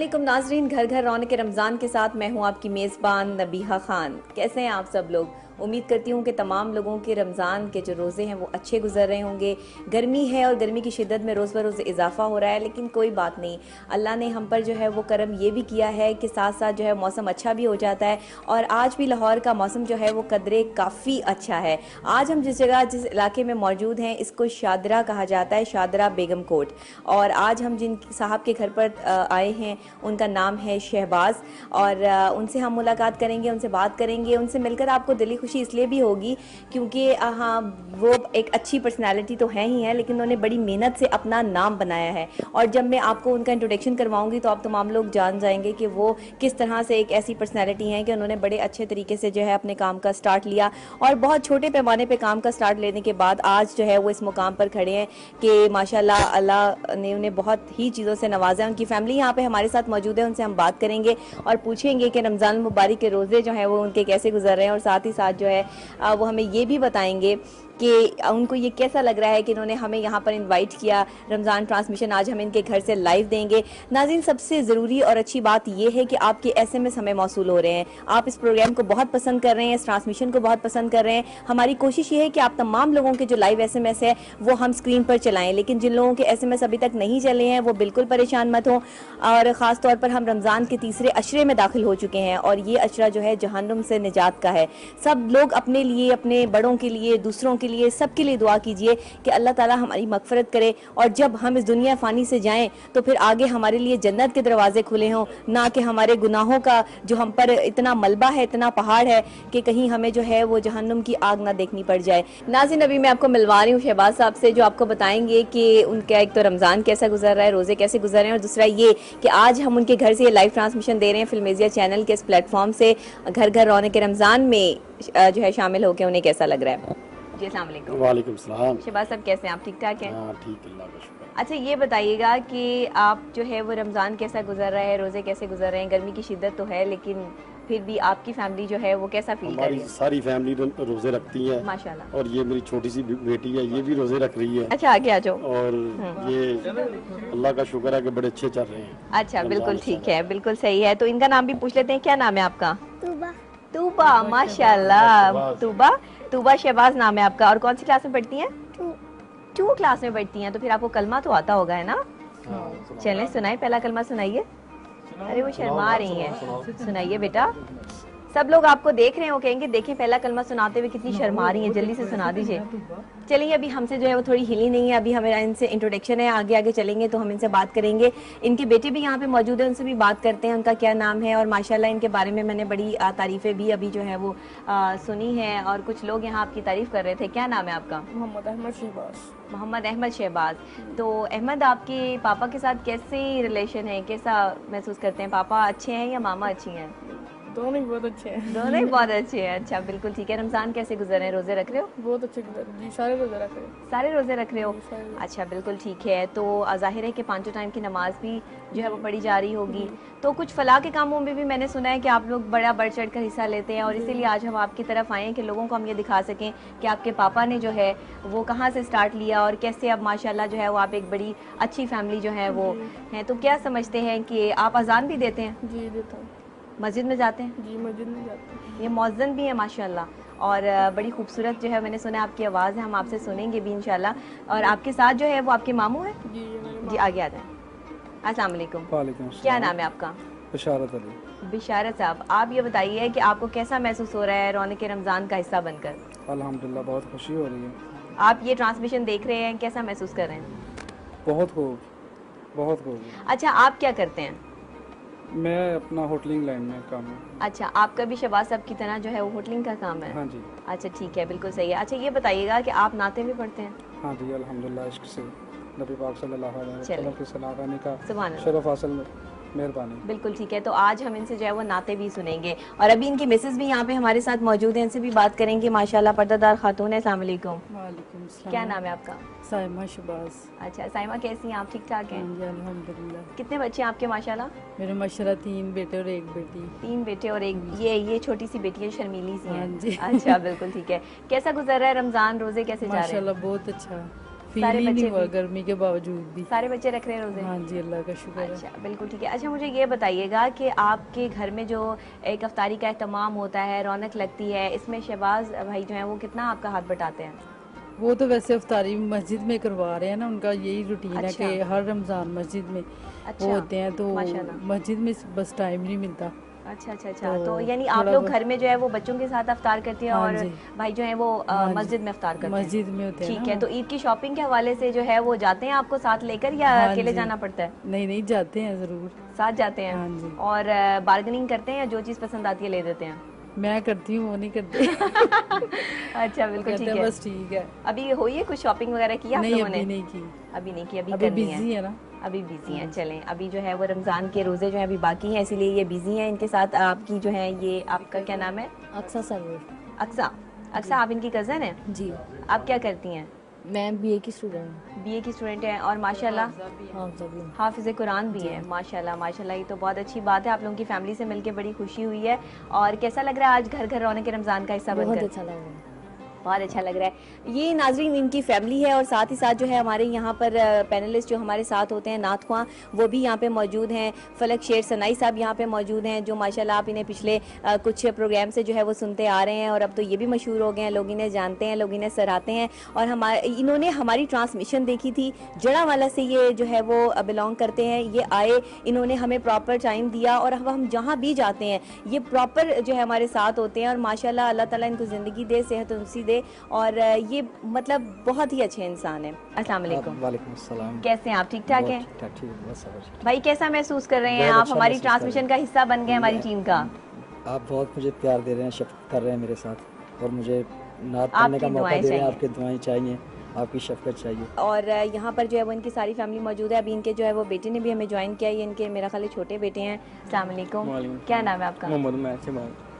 अस्सलामुअलैकुम नाजरीन, घर घर रौनक रमज़ान के साथ मैं हूं आपकी मेज़बान नबीहा खान। कैसे हैं आप सब लोग? उम्मीद करती हूँ कि तमाम लोगों के रमज़ान के जो रोज़े हैं वो अच्छे गुजर रहे होंगे। गर्मी है और गर्मी की शिद्दत में रोज़ ब रोज़ इजाफा हो रहा है, लेकिन कोई बात नहीं, अल्लाह ने हम पर जो है वो करम ये भी किया है कि साथ साथ जो है मौसम अच्छा भी हो जाता है। और आज भी लाहौर का मौसम जो है वो कदरे काफ़ी अच्छा है। आज हम जिस इलाके में मौजूद हैं इसको शादरा कहा जाता है, शादरा बेगम कोट। और आज हम जिन साहब के घर पर आए हैं उनका नाम है शहबाज, और उनसे हम मुलाकात करेंगे, उनसे बात करेंगे। उनसे मिलकर आपको दिली खुशी इसलिए भी होगी क्योंकि हाँ, वो एक अच्छी पर्सनालिटी तो है ही है, लेकिन उन्होंने बड़ी मेहनत से अपना नाम बनाया है। और जब मैं आपको उनका इंट्रोडक्शन करवाऊंगी तो आप तमाम लोग जान जाएंगे कि वो किस तरह से एक ऐसी पर्सनालिटी हैं कि उन्होंने बड़े अच्छे तरीके से जो है अपने काम का स्टार्ट लिया, और बहुत छोटे पैमाने पे काम का स्टार्ट लेने के बाद आज जो है वो इस मुकाम पर खड़े हैं कि माशाल्लाह अल्लाह ने उन्हें बहुत ही चीज़ों से नवाजा है। उनकी फैमिली यहाँ पे हमारे साथ मौजूद है, उनसे हम बात करेंगे और पूछेंगे कि रमज़ान मुबारक के रोज़े जो हैं वो उनके कैसे गुजर रहे हैं, और साथ ही साथ जो है वो हमें ये भी बताएंगे कि उनको ये कैसा लग रहा है कि इन्होंने हमें यहाँ पर इनवाइट किया। रमज़ान ट्रांसमिशन आज हम इनके घर से लाइव देंगे। नाज़रीन, सबसे ज़रूरी और अच्छी बात ये है कि आपके SMS हमें मौसूल हो रहे हैं। आप इस प्रोग्राम को बहुत पसंद कर रहे हैं, इस ट्रांसमिशन को बहुत पसंद कर रहे हैं। हमारी कोशिश ये है कि आप तमाम लोगों के जो लाइव SMS है वो हम स्क्रीन पर चलाएँ, लेकिन जिन लोगों के SMS अभी तक नहीं चले हैं वो बिल्कुल परेशान मत हों। और ख़ास तौर पर हम रमज़ान के तीसरे अशरे में दाखिल हो चुके हैं, और ये अशरा जो है जहन्नुम से निजात का है। सब लोग अपने लिए, अपने बड़ों के लिए, दूसरों के लिए, सबके लिए दुआ कीजिए कि अल्लाह ताला हमारी मगफरत करे, और जब हम इस दुनिया फ़ानी से जाएं तो फिर आगे हमारे लिए जन्नत के दरवाजे खुले हों, ना कि हमारे गुनाहों का जो हम पर इतना मलबा है, इतना पहाड़ है कि कहीं हमें जो है वो जहन्नुम की आग ना देखनी पड़ जाए। नाज़रीन, अभी मैं आपको मिलवा रही हूँ शहबाज साहब से, जो आपको बताएंगे कि उनका एक तो रमज़ान कैसा गुजर रहा है, रोज़े कैसे गुजर रहे हैं, और दूसरा ये कि आज हम उनके घर से ये लाइव ट्रांसमिशन दे रहे हैं फिल्मेजिया चैनल के इस प्लेटफॉर्म से। घर घर रौनक रमज़ान में जो है शामिल होकर उन्हें कैसा लग रहा है। जी अस्सलाम वालेकुम। वालेकुम सलाम। शहबाज साहब कैसे हैं आप? ठीक ठाक हैं? हाँ ठीक, अल्लाह का शुक्र। अच्छा, ये बताइएगा कि आप जो है वो रमज़ान कैसा गुजर रहा है, रोज़े कैसे गुजर रहे हैं? गर्मी की शिद्दत तो है, लेकिन फिर भी आपकी फैमिली जो है वो कैसा फील कर रही है? सारी फैमिली रोजे रखती है माशाल्लाह। और ये मेरी छोटी सी बेटी है, ये भी रोजे रख रही है। अच्छा, आगे आ जाओ। और ये अल्लाह का शुक्र है कि बड़े अच्छे चल रहे हैं। अच्छा, बिल्कुल ठीक है, बिल्कुल सही है। तो इनका नाम भी पूछ लेते हैं। क्या नाम है आपका? तूबा। तूबा, माशाल्लाह। तूबा शहबाज नाम है आपका। और कौन सी क्लास में पढ़ती हैं? 2 क्लास में पढ़ती हैं। तो फिर आपको कलमा तो आता होगा, है ना? चलें, सुनाए, पहला कलमा सुनाइए। अरे वो शर्मा रही हैं, सुनाइए बेटा। सब लोग आपको देख रहे हो, कहेंगे देखें पहला कलमा सुनाते हुए कितनी शर्मा रही है, जल्दी से सुना दीजिए। चलिए, अभी हमसे जो है वो थोड़ी हिली नहीं है, अभी हमें इनसे इंट्रोडक्शन है, आगे आगे चलेंगे तो हम इनसे बात करेंगे। इनके बेटे भी यहाँ पे मौजूद है, उनसे भी बात करते हैं उनका क्या नाम है। और माशाल्लाह इनके बारे में मैंने बड़ी तारीफ़ें भी अभी जो है वो सुनी है, और कुछ लोग यहाँ आपकी तारीफ़ कर रहे थे। क्या नाम है आपका? मोहम्मद अहमद शहबाज। मोहम्मद अहमद शहबाज। तो अहमद, आपके पापा के साथ कैसे रिलेशन है, कैसा महसूस करते हैं? पापा अच्छे हैं या मामा अच्छी हैं? दोनों ही बहुत अच्छे हैं। दोनों ही बहुत अच्छे हैं। अच्छा, बिल्कुल ठीक है। रमज़ान कैसे गुजर रहे हैं? रोज़े रख रहे हो? बहुत अच्छे गुजर जी, सारे रोजे रख रहे हैं। सारे रोज़े रख रहे हो? सारे। अच्छा, बिल्कुल ठीक है। तो ज़ाहिर है कि 5 टाइम की नमाज भी जो है वो पढ़ी जा रही होगी। तो कुछ फलाह के कामों में भी मैंने सुना है कि आप लोग बड़ा बढ़ चढ़ कर हिस्सा लेते हैं, और इसीलिए आज हम आपकी तरफ आए हैं कि लोगों को हम ये दिखा सकें कि आपके पापा ने जो है वो कहाँ से स्टार्ट लिया, और कैसे अब माशाल्लाह जो है वो आप एक बड़ी अच्छी फैमिली जो है वो हैं। तो क्या समझते हैं कि आप अजान भी देते हैं? जी देता हूँ। मस्जिद में जाते हैं? जी मस्जिद में जाते हैं। ये मौज़न भी है माशाल्लाह, और बड़ी खूबसूरत जो है मैंने सुना है आपकी आवाज़ है, हम आपसे सुनेंगे भी इंशाल्लाह। और आपके साथ जो है वो आपके मामू हैं? जी, आगे आ जाएं। अस्सलाम वालेकुम। वालेकुम अस्सलाम। क्या नाम है आपका? बिशारत अली। बिशारत साहब, आप ये बताइए कि आपको कैसा महसूस हो रहा है रौनक रमज़ान का हिस्सा बनकर? अल्हम्दुलिल्लाह बहुत खुशी हो रही है। आप ये ट्रांसमिशन देख रहे हैं, कैसा महसूस कर रहे हैं? बहुत खूब, बहुत खूब। अच्छा, आप क्या करते हैं? मैं अपना होटलिंग लाइन में काम है। अच्छा, आपका भी शहबाज साहब की तरह जो है वो होटलिंग का काम है? हाँ जी। अच्छा ठीक है, बिल्कुल सही है। अच्छा, ये बताइएगा कि आप नाते भी पढ़ते हैं? हाँ जी, अल्हम्दुलिल्लाह इश्क से नबी पाक सल्लल्लाहु अलैहि वसल्लम की सलाह आने का सुभान अल्लाह। शरफ हासिल, मेहरबानी। बिल्कुल ठीक है। तो आज हम इनसे जो है वो नाते भी सुनेंगे, और अभी इनकी मिसेस भी यहाँ पे हमारे साथ मौजूद हैं, इनसे भी बात करेंगे। माशाल्लाह पर्दादार खातून है। अस्सलाम वालेकुम। वालेकुम सलाम। क्या नाम है आपका? साइमा शहबाज। अच्छा, साइमा कैसी हैं आप? ठीक ठाक हैं? जी अल्हम्दुलिल्लाह। कितने बच्चे हैं आपके माशाल्लाह? मेरे माशाल्लाह 3 बेटे और 1 बेटी। 3 बेटे और एक ये छोटी सी बेटी है, शर्मीली सी है। हाँ जी। अच्छा, बिल्कुल ठीक है। कैसा गुजर रहा है रमजान? रोजे कैसे जा रहे हैं? माशाल्लाह बहुत अच्छा। फील सारे ही नहीं बच्चे हुआ भी? गर्मी के बावजूद भी। सारे बच्चे रख रहे हैं रोजे? हाँ जी, अल्लाह का शुक्र है। अच्छा, बिल्कुल ठीक है। अच्छा, मुझे ये बताइएगा कि आपके घर में जो एक अफ्तारी का एहतमाम होता है, रौनक लगती है, इसमें शहबाज भाई जो हैं वो कितना आपका हाथ बटाते हैं? वो तो वैसे अफ्तारी मस्जिद में करवा रहे हैं ना, उनका यही रूटीन है अच्छा। कि हर रमज़ान मस्जिद में अच्छा, वो होते हैं, तो माशाल्लाह। मस्जिद में बस टाइम नहीं मिलता। अच्छा अच्छा अच्छा, तो तो यानी आप थोड़ा लोग बहुत- घर में जो है वो बच्चों के साथ अफ्तार करती हैं हाँ और जी। भाई जो है वो हाँ जी। मस्जिद में अफ्तार करते हैं? मस्जिद में होते हैं ठीक ना है, वो। तो ईद की शॉपिंग के हवाले से जो है वो जाते हैं आपको साथ लेकर या हाँ अकेले जी। जाना पड़ता है? नहीं नहीं, जाते हैं ज़रूर। साथ जाते हैं? हाँ जी। और बार्गेनिंग करते हैं या जो चीज़ पसंद आती है ले देते हैं? मैं करती हूँ, वो नहीं करते। अच्छा, बिल्कुल कहते ठीक हैं है। बस ठीक है। अभी हुई है कुछ शॉपिंग वगैरह की आप नहीं, लोगों ने? अभी नहीं की। अभी नहीं की, अभी अभी करनी बिजी है ना। अभी बिजी हैं। चलें, अभी जो है वो रमज़ान के रोज़े जो हैं अभी बाकी हैं, इसीलिए ये बिजी हैं। इनके साथ आपकी जो है, ये आपका क्या नाम है? अक्सा सरवर। अक्सा। अक्सा, आप इनकी कज़न हैं? जी, आप क्या करती हैं? मैं बीए की स्टूडेंट हूँ। बीए की स्टूडेंट हैं और माशाल्लाह हाँ सभी। हाफिज़ कुरान भी हैं। माशाल्लाह माशाल्लाह, ये तो बहुत अच्छी बात है। आप लोगों की फैमिली से मिलके बड़ी खुशी हुई है। और कैसा लग रहा है आज घर घर रौनक के रमज़ान का हिस्सा बहुत बनकर? अच्छा लग रहा है। बहुत अच्छा लग रहा है। ये नाजरीन इनकी फैमिली है और साथ ही साथ जो है हमारे यहाँ पर पैनलिस्ट जो हमारे साथ होते हैं नात ख्वां, वो भी यहाँ पे मौजूद हैं। फलक शेर सनाई साहब यहाँ पे मौजूद हैं, जो माशाल्लाह आप इन्हें पिछले कुछ प्रोग्राम से जो है वो सुनते आ रहे हैं और अब तो ये भी मशहूर हो गए हैं, लोग इन्हें जानते हैं, लोग इन्हें सराहते हैं। और हमारे इन्होंने हमारी ट्रांसमिशन देखी थी, जड़ावाला से ये जो है वो बिलोंग करते हैं। ये आए, इन्होंने हमें प्रॉपर टाइम दिया और अब हम जहाँ भी जाते हैं ये प्रॉपर जो है हमारे साथ होते हैं। और माशाल्लाह अल्लाह ताला इनको ज़िंदगी दे, सेहत उनसी दे, और ये मतलब बहुत ही अच्छे इंसान हैं। अस्सलाम वालेकुम। वालेकुम अस्सलाम। कैसे हैं आप? ठीक ठाक हैं? ठीक ठाक, ठीक है, बस सब। भाई कैसा महसूस कर रहे हैं बहुत आप? अच्छा हमारी महसूस कर ट्रांसमिशन का हिस्सा बन गए हमारी टीम का। आप बहुत मुझे प्यार दे रहे हैं, शफकत कर रहे हैं मेरे साथ, और मुझे नात आपकी पढ़ने का मौका दुआएं दे रहे हैं। चाहिए। आपकी दुआएं चाहिए, आपकी शफकत चाहिए। और यहाँ पर जो है वो इनकी सारी फैमिली मौजूद है। अभी इनके जो है वो बेटे ने भी हमें ज्वाइन किया। ये इनके मेरा ख्याल है छोटे बेटे हैं। अस्सलाम वालेकुम। क्या नाम है आपका?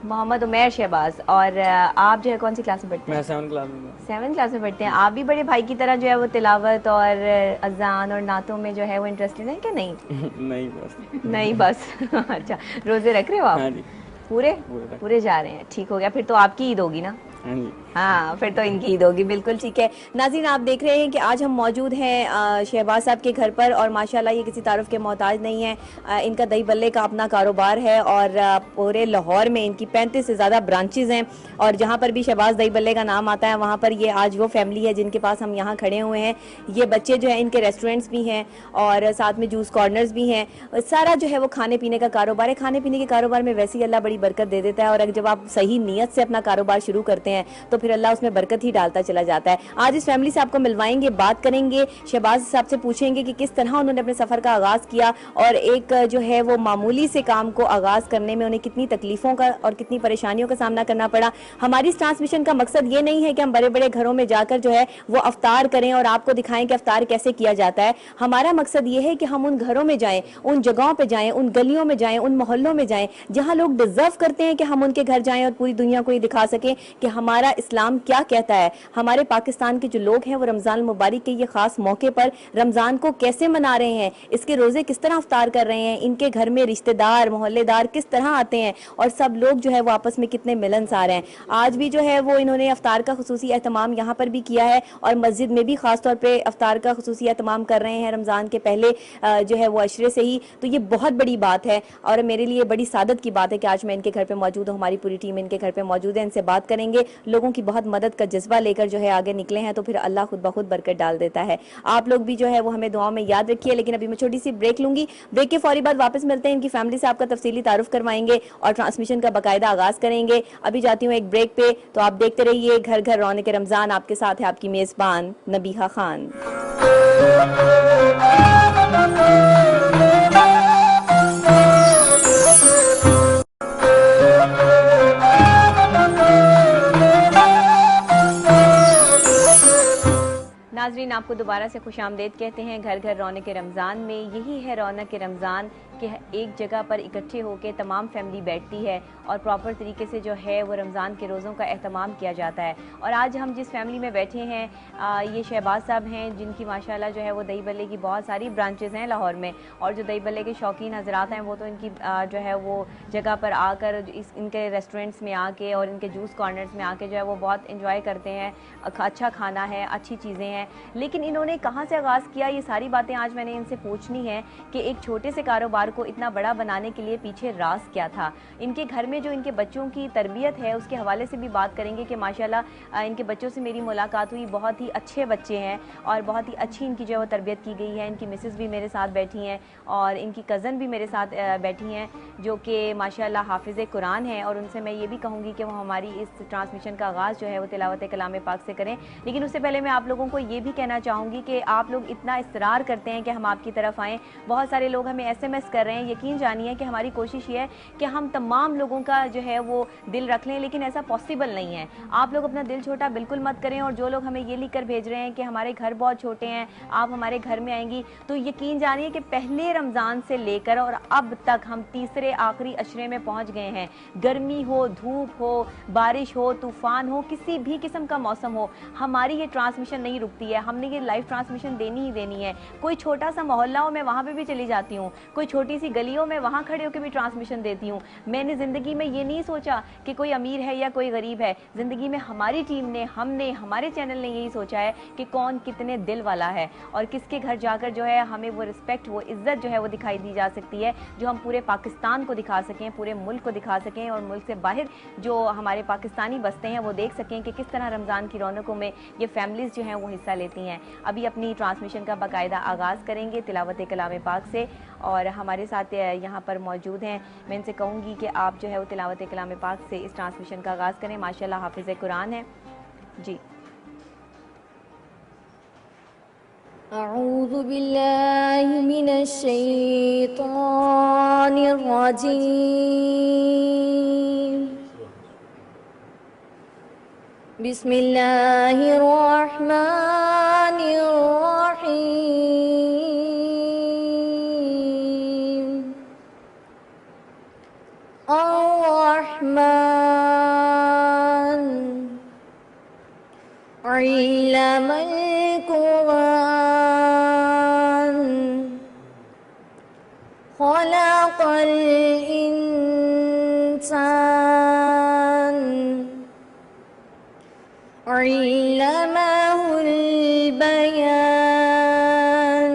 मोहम्मद उमैर शहबाज। और आप जो है कौन सी क्लास में पढ़ते हैं? मैं 7th क्लास में। 7th क्लास में पढ़ते हैं। आप भी बड़े भाई की तरह जो है वो तिलावत और अजान और नातों में जो है वो इंटरेस्टेड है क्या? नहीं नहीं बस। नहीं बस। अच्छा, रोजे रख रहे हो आप? हाँ जी। पूरे पूरे। पूरे जा रहे हैं, ठीक हो गया। फिर तो आपकी ईद होगी ना? हाँ जी। हाँ, फिर तो इनकी ईद होगी। बिल्कुल ठीक है। नाज़रीन, आप देख रहे हैं कि आज हम मौजूद हैं शहबाज साहब के घर पर और माशाल्लाह ये किसी तारुफ के मोहताज नहीं है। इनका दही बल्ले का अपना कारोबार है और पूरे लाहौर में इनकी 35 से ज़्यादा ब्रांचेज हैं और जहाँ पर भी शहबाज दही बल्ले का नाम आता है वहाँ पर ये आज वो फैमिली है जिनके पास हम यहाँ खड़े हुए हैं। ये बच्चे जो हैं इनके रेस्टोरेंट्स भी हैं और साथ में जूस कॉर्नर्स भी हैं। सारा जो है वो खाने पीने का कारोबार है। खाने पीने के कारोबार में वैसे ही अल्लाह बड़ी बरकत दे देता है और जब आप सही नीयत से अपना कारोबार शुरू करते हैं तो फिर अल्लाह उसमें बरकत ही डालता चला जाता है। आज इस फैमिली से आपको मिलवाएंगे, बात करेंगे, शहबाज साहब से पूछेंगे कि किस तरह उन्होंने अपने सफ़र का आगाज़ किया और एक जो है वो मामूली से काम को आगाज़ करने में उन्हें कितनी तकलीफ़ों का और कितनी परेशानियों का सामना करना पड़ा। हमारी इस ट्रांसमिशन का मकसद ये नहीं है कि हम बड़े बड़े घरों में जाकर जो है वो अफ्तार करें और आपको दिखाएं कि अफ्तार कैसे किया जाता है। हमारा मकसद ये है कि हम उन घरों में जाएं, उन जगहों पर जाएं, उन गलियों में जाएं, उन मोहल्लों में जाएं जहाँ लोग डिजर्व करते हैं कि हम उनके घर जाएं और पूरी दुनिया को ये दिखा सकें कि हमारा इस्लाम क्या कहता है। हमारे पाकिस्तान के जो लोग हैं वो रमज़ान मुबारक के ये खास मौके पर रमज़ान को कैसे मना रहे हैं, इसके रोज़े किस तरह अफ्तार कर रहे हैं, इनके घर में रिश्तेदार मोहल्लेदार किस तरह आते हैं और सब लोग जो है वो आपस में कितने मिलनसार हैं। आज भी जो है वो इन्होंने अफ्तार का खुसूसी एहतमाम यहाँ पर भी किया है और मस्जिद में भी खास तौर पर अफ्तार का खुसूसी एहतमाम कर रहे हैं रमज़ान के पहले जो है वो अशरे से ही। तो ये बहुत बड़ी बात है और मेरे लिए बड़ी सादत की बात है कि आज मैं इनके घर पर मौजूद हूँ। हमारी पूरी टीम इनके घर पर मौजूद है, इनसे बात करेंगे। लोगों की बहुत मदद का जज्बा लेकर जो है आगे निकले हैं तो फिर अल्लाह खुद ब खुद बरकत डाल देता है। आप लोग भी जो है वो हमें दुआओं में याद रखिए। लेकिन अभी मैं छोटी सी ब्रेक लूंगी, ब्रेक के फौरी बाद वापस मिलते हैं। इनकी फैमिली से आपका तफसीली तारुफ करवाएंगे और ट्रांसमिशन का बाकायदा आगाज करेंगे। अभी जाती हूँ एक ब्रेक पे, तो आप देखते रहिए घर घर रौनक रमजान। आपके साथ है आपकी मेजबान नबीहा खान। नाजरीन, आपको दोबारा से खुशामदेद कहते हैं घर घर रौनक रमज़ान में। यही है रौनक रमज़ान कि एक जगह पर इकट्ठे होकर तमाम फैमिली बैठती है और प्रॉपर तरीके से जो है वो रमज़ान के रोज़ों का एहतमाम किया जाता है। और आज हम जिस फैमिली में बैठे हैं ये शहबाज साहब हैं, जिनकी माशाल्लाह जो है वो दही भल्ले की बहुत सारी ब्रांचेज़ हैं लाहौर में, और जो दही भल्ले के शौकीन हजरात हैं वो तो इनकी जो है वो जगह पर आकर इनके रेस्टोरेंट्स में आके और इनके जूस कॉर्नर्स में आके जो है वो बहुत इंजॉय करते हैं। अच्छा खाना है, अच्छी चीज़ें हैं, लेकिन इन्होंने कहाँ से आगाज़ किया, ये सारी बातें आज मैंने इनसे पूछनी है कि एक छोटे से कारोबार को इतना बड़ा बनाने के लिए पीछे राज क्या था। इनके घर में जो इनके बच्चों की तरबियत है उसके हवाले से भी बात करेंगे कि माशाल्लाह इनके बच्चों से मेरी मुलाकात हुई, बहुत ही अच्छे बच्चे हैं और बहुत ही अच्छी इनकी जो है वो तरबियत की गई है। इनकी मिसेस भी मेरे साथ बैठी हैं और इनकी कज़न भी मेरे साथ बैठी हैं जो कि माशाल्लाह हाफिज़ कुरान है, और उनसे मैं ये भी कहूँगी कि वो हमारी इस ट्रांसमिशन का आगाज़ जो है वो तिलावत कलाम पाक से करें। लेकिन उससे पहले मैं आप लोगों को ये भी कहना चाहूँगी कि आप लोग इतना इसरार करते हैं कि हम आपकी तरफ आएँ, बहुत सारे लोग हमें SMS कर रहे हैं। यकीन जानिए कि हमारी कोशिश ये है कि हम तमाम लोगों का जो है वो दिल रख लें, लेकिन ऐसा पॉसिबल नहीं है। आप लोग अपना दिल छोटा बिल्कुल मत करें, और जो लोग हमें ये लिख कर भेज रहे हैं कि हमारे घर बहुत छोटे हैं, आप हमारे घर में आएंगी, तो यकीन जानिए कि पहले रमज़ान से लेकर और अब तक हम तीसरे आखिरी अशरे में पहुंच गए हैं। गर्मी हो, धूप हो, बारिश हो, तूफ़ान हो, किसी भी किस्म का मौसम हो, हमारी ये ट्रांसमिशन नहीं रुकती है। हमने ये लाइव ट्रांसमिशन देनी ही देनी है। कोई छोटा सा मोहल्ला हो मैं वहाँ पे भी चली जाती हूँ, कोई छोटी सी गली हो मैं वहाँ खड़े होकर भी ट्रांसमिशन देती हूँ। मैंने ज़िंदगी में ये नहीं सोचा कि कोई अमीर है या कोई गरीब है। ज़िंदगी में हमारी टीम ने, हमने, हमारे चैनल ने यही सोचा है कि कौन कितने दिल वाला है और किसके घर जाकर जो है हमें वो रिस्पेक्ट, वो इज़्ज़त जो है वो दिखाई दी जा सकती है, जो हम पूरे पाकिस्तान को दिखा सकें, पूरे मुल्क को दिखा सकें, और मुल्क से बाहर जो हमारे पाकिस्तानी बसते हैं वो देख सकें कि किस तरह रमज़ान की रौनकों में ये फैमिलीज़ जो हैं वो हिस्सा लेती हैं। अभी अपनी ट्रांसमिशन का बाकायदा आगाज़ करेंगे तिलावत कलाम पाक से, और हमारे साथ यहाँ पर मौजूद हैं। मैं इनसे कहूँगी कि आप जो है वो तिलावत कलाम पाक से इस ट्रांसमिशन का आगाज़ करें। माशाल्लाह हाफिज़ कुरान है जी। अऊज़ु बिल्लाहि मिनश शैतानिर रजीम। बिस्मिल्लाहिर रहमानिर रहीम। अर्रहमान अल्लमल कुरान खलक़ल इंसान अल्लमहुल बयान।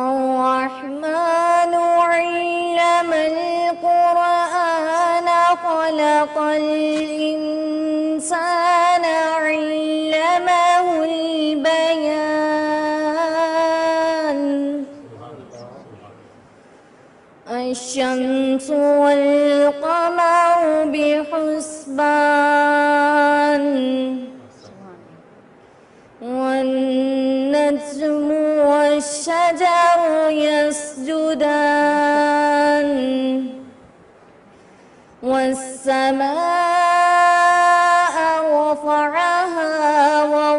अर्रहमानु अल्लमल कुरान खलक़ल इंसान अल्लमहुल बयान। अश-शम्सु वल क़मरु बिहुस्बान वन-नज्मु वश-शजरु यस्जुदान वस-समाअ रफ़अहा व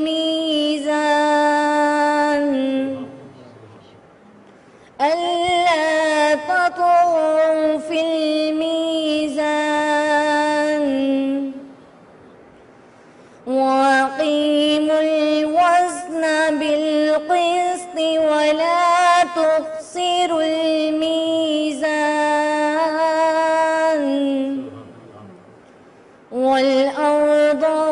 मीज़ान अल्ला ततग़ौ फ़िल मीज़ान वअक़ीमुल वज़्न बिल-क़िस्ति वला तुख़्सिरुल मीज़ान वल-अर्ज़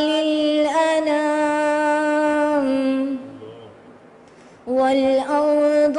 लिल-अनाम वल-अर्ज़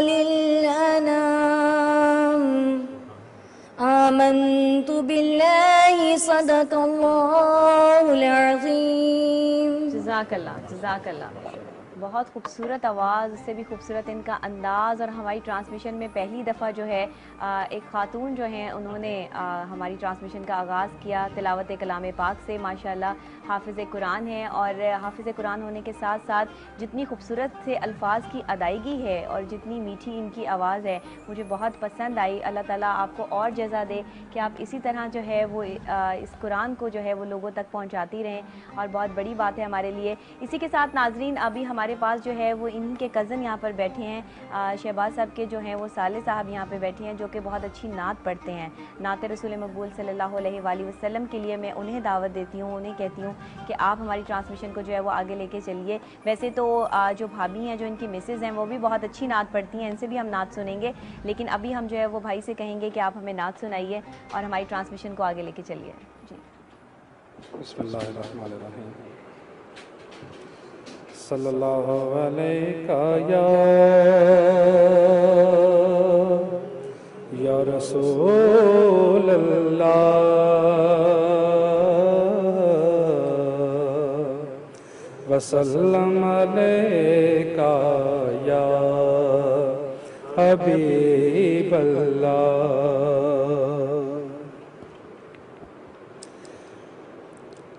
लिल-अनाम। आमन्तु बिल्लाहि सदक़ल्लाहुल अज़ीम। जज़ाकल्लाह, जज़ाकल्लाह, बहुत खूबसूरत आवाज़, उससे भी खूबसूरत इनका अंदाज़। और हमारी ट्रांसमिशन में पहली दफ़ा जो है एक ख़ातून जो हैं उन्होंने हमारी ट्रांसमिशन का आगाज़ किया तिलावत कलाम पाक से। माशाल्लाह हाफ़िज़ कुरान है, और हाफ़िज़ कुरान होने के साथ साथ जितनी खूबसूरत से अल्फाज की अदायगी है और जितनी मीठी इनकी आवाज़ है मुझे बहुत पसंद आई। अल्लाह ताला आपको और जज़ा दे कि आप इसी तरह जो है वो इस कुरान को जो है वो लोगों तक पहुँचाती रहें, और बहुत बड़ी बात है हमारे लिए। इसी के साथ नाजरीन अभी हमारे पास जो है वो इन्हीं के कज़न यहाँ पर बैठे हैं, शहबाज साहब के जो हैं वो साले साहब यहाँ पे बैठे हैं, जो कि बहुत अच्छी नात पढ़ते हैं। नात रसूल मकबूल सल्लल्लाहु अलैहि वसल्लम के लिए मैं उन्हें दावत देती हूँ, उन्हें कहती हूँ कि आप हमारी ट्रांसमिशन को जो है वो आगे लेके चलिए। वैसे तो जो भाभी हैं, जो इनकी मिसेज़ हैं, वो भी बहुत अच्छी नात पढ़ती हैं, इनसे भी हम नात सुनेंगे, लेकिन अभी हम जो है वो भाई से कहेंगे कि आप हमें नात सुनाइए और हमारी ट्रांसमिशन को आगे लेके चलिए। जी बिस्मिल्लाहिर्रहमानिर्रहीम। सल्लल्लाहु अलैका या रसूल अल्लाह, वसल्लम अलैका या हबीब अल्लाह।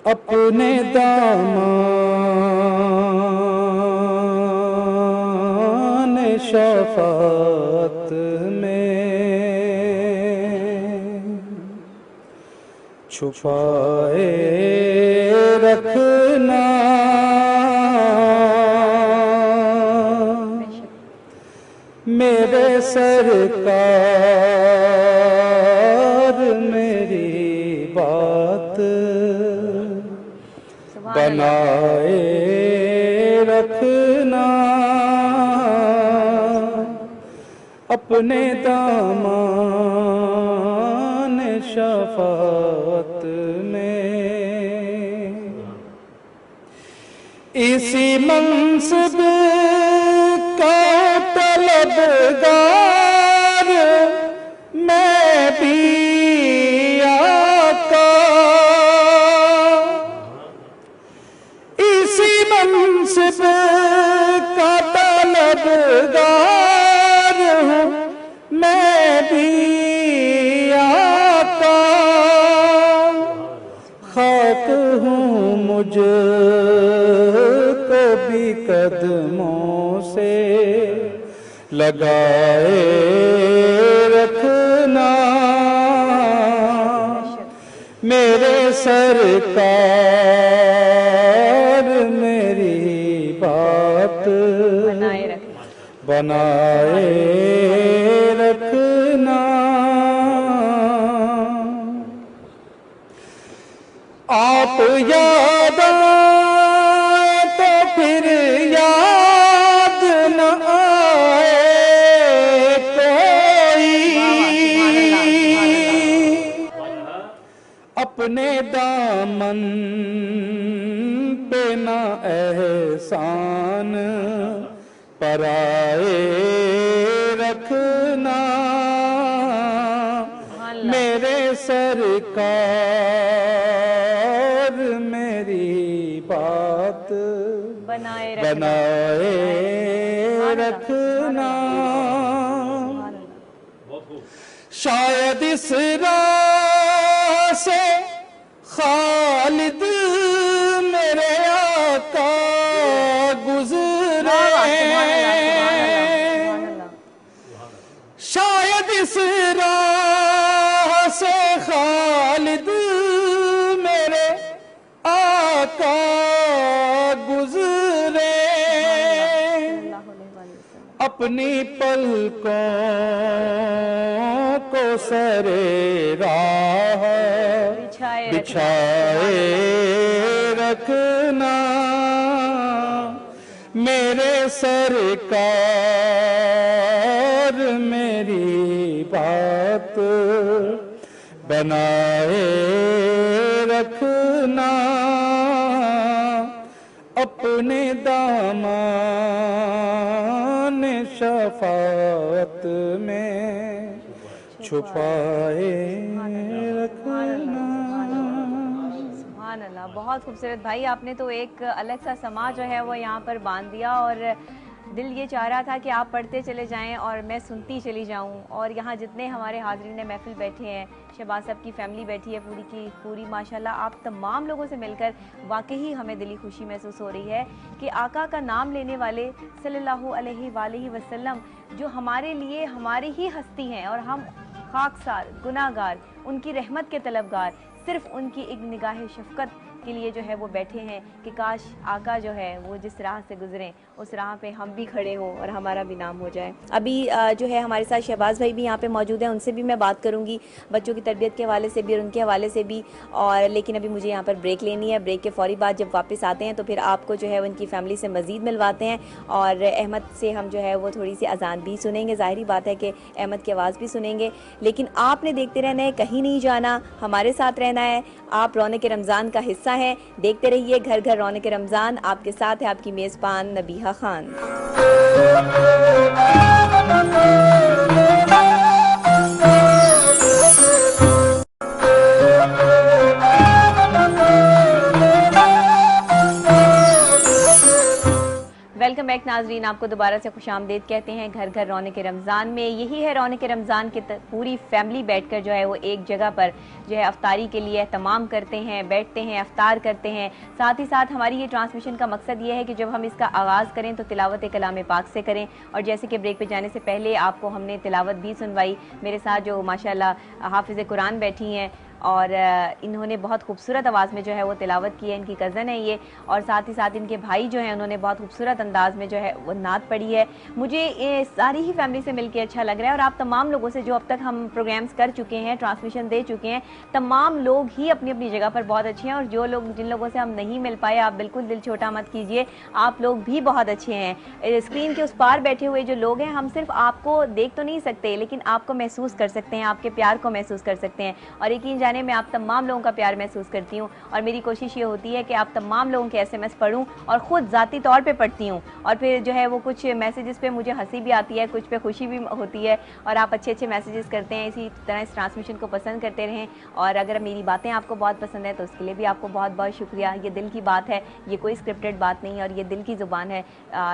अपने दामन शफ़ात में छुपाए रखना, मेरे सरकार मेरी बात बनाए रखना। अपने दामन शफ़ात में इसी मंसब का तलबगार मैं भी आका, इसी मंसब का तलबगार हूँ मैं भी आका। खाक हूँ मुझको भी कदमों से लगाए रखना, मेरे सरकार मेरी बात बनाए रखना। आप याद आए तो फिर याद न आए कोई, अपने दामन पे न एहसान पराए रखना, मेरे सरकार मेरी बात बनाए रखना। शायद इस राह से खालिद मेरे आका गुजरे, शायद इस राह से खालिद मेरे आका गुजरे, अपनी पलकों को सरे राह बिछाए रखना, मेरे सरकार मेरी बात बनाए रखना, अपने दामन शफ़ात में छुपाए रखना। सुभान अल्लाह, बहुत खूबसूरत भाई। आपने तो एक अलग सा समाज जो है वो यहाँ पर बांध दिया और दिल ये चाह रहा था कि आप पढ़ते चले जाएं और मैं सुनती चली जाऊं। और यहाँ जितने हमारे हाज़रीन महफिल बैठे हैं, शहबाज साहब की फैमिली बैठी है पूरी की पूरी, माशाल्लाह आप तमाम लोगों से मिलकर वाकई हमें दिली खुशी महसूस हो रही है कि आका का नाम लेने वाले सल्लल्लाहु अलैहि वसल्लम जो हमारे लिए हमारी ही हस्ती हैं और हम खाकसार गुनाहगार, उनकी रहमत के तलबगार, सिर्फ उनकी एक निगाह शफकत के लिए जो है वो बैठे हैं कि काश आका जो है वो जिस राह से गुजरें उस राह पे हम भी खड़े हों और हमारा भी नाम हो जाए। अभी जो है हमारे साथ शहबाज भाई भी यहाँ पे मौजूद हैं, उनसे भी मैं बात करूँगी बच्चों की तरबियत के हवाले से भी और उनके हवाले से भी। और लेकिन अभी मुझे यहाँ पर ब्रेक लेनी है। ब्रेक के फौरी बाद जब वापस आते हैं तो फिर आपको जो है उनकी फैमिली से मज़ीद मिलवाते हैं और अहमद से हम जो है वो थोड़ी सी अजान भी सुनेंगे। ज़ाहिरी बात है कि अहमद की आवाज़ भी सुनेंगे, लेकिन आपने देखते रहना है, कहीं नहीं जाना, हमारे साथ रहना है। आप रौनक रमज़ान का हिस्सा हैं, देखते रहिए घर घर रौनक रमज़ान। आपके साथ है आपकी मेज़बान नबीहा खान। वेलकम बैक नाजरीन, आपको दोबारा से खुशामदीद कहते हैं घर घर रौनक रमज़ान में। यही है रौनक रमज़ान की पूरी फैमिली बैठकर जो है वो एक जगह पर जो है अफ्तारी के लिए तमाम करते हैं, बैठते हैं, अफ्तार करते हैं। साथ ही साथ हमारी ये ट्रांसमिशन का मकसद ये है कि जब हम इसका आगाज़ करें तो तिलावत कलाम पाक से करें। और जैसे कि ब्रेक पे जाने से पहले आपको हमने तिलावत भी सुनवाई। मेरे साथ जो माशाल्लाह हाफिज़ कुरान बैठी हैं और इन्होंने बहुत खूबसूरत आवाज़ में जो है वो तिलावत की है। इनकी कज़न है ये, और साथ ही साथ इनके भाई जो हैं उन्होंने बहुत खूबसूरत अंदाज में जो है वो नात पढ़ी है। मुझे ये सारी ही फैमिली से मिलकर अच्छा लग रहा है। और आप तमाम लोगों से जो अब तक हम प्रोग्राम्स कर चुके हैं, ट्रांसमिशन दे चुके हैं, तमाम लोग ही अपनी अपनी जगह पर बहुत अच्छे हैं। और जो लोग जिन लोगों से हम नहीं मिल पाए, आप बिल्कुल दिल छोटा मत कीजिए, आप लोग भी बहुत अच्छे हैं। स्क्रीन के उस पार बैठे हुए जो लोग हैं, हम सिर्फ आपको देख तो नहीं सकते लेकिन आपको महसूस कर सकते हैं, आपके प्यार को महसूस कर सकते हैं। और यकीन जाने मैं आप तमाम लोगों का प्यार महसूस करती हूँ और मेरी कोशिश ये होती है कि आप तमाम लोगों के SMS पढूं और ख़ुद ज़ाती तौर पे पढ़ती हूँ। और फिर जो है वो कुछ मैसेजेस पे मुझे हंसी भी आती है, कुछ पे खुशी भी होती है। और आप अच्छे अच्छे मैसेजेस करते हैं, इसी तरह इस ट्रांसमिशन को पसंद करते रहें। और अगर मेरी बातें आपको बहुत पसंद है तो उसके लिए भी आपको बहुत बहुत शुक्रिया। ये दिल की बात है, ये कोई स्क्रिप्टेड बात नहीं है और ये दिल की ज़ुबान है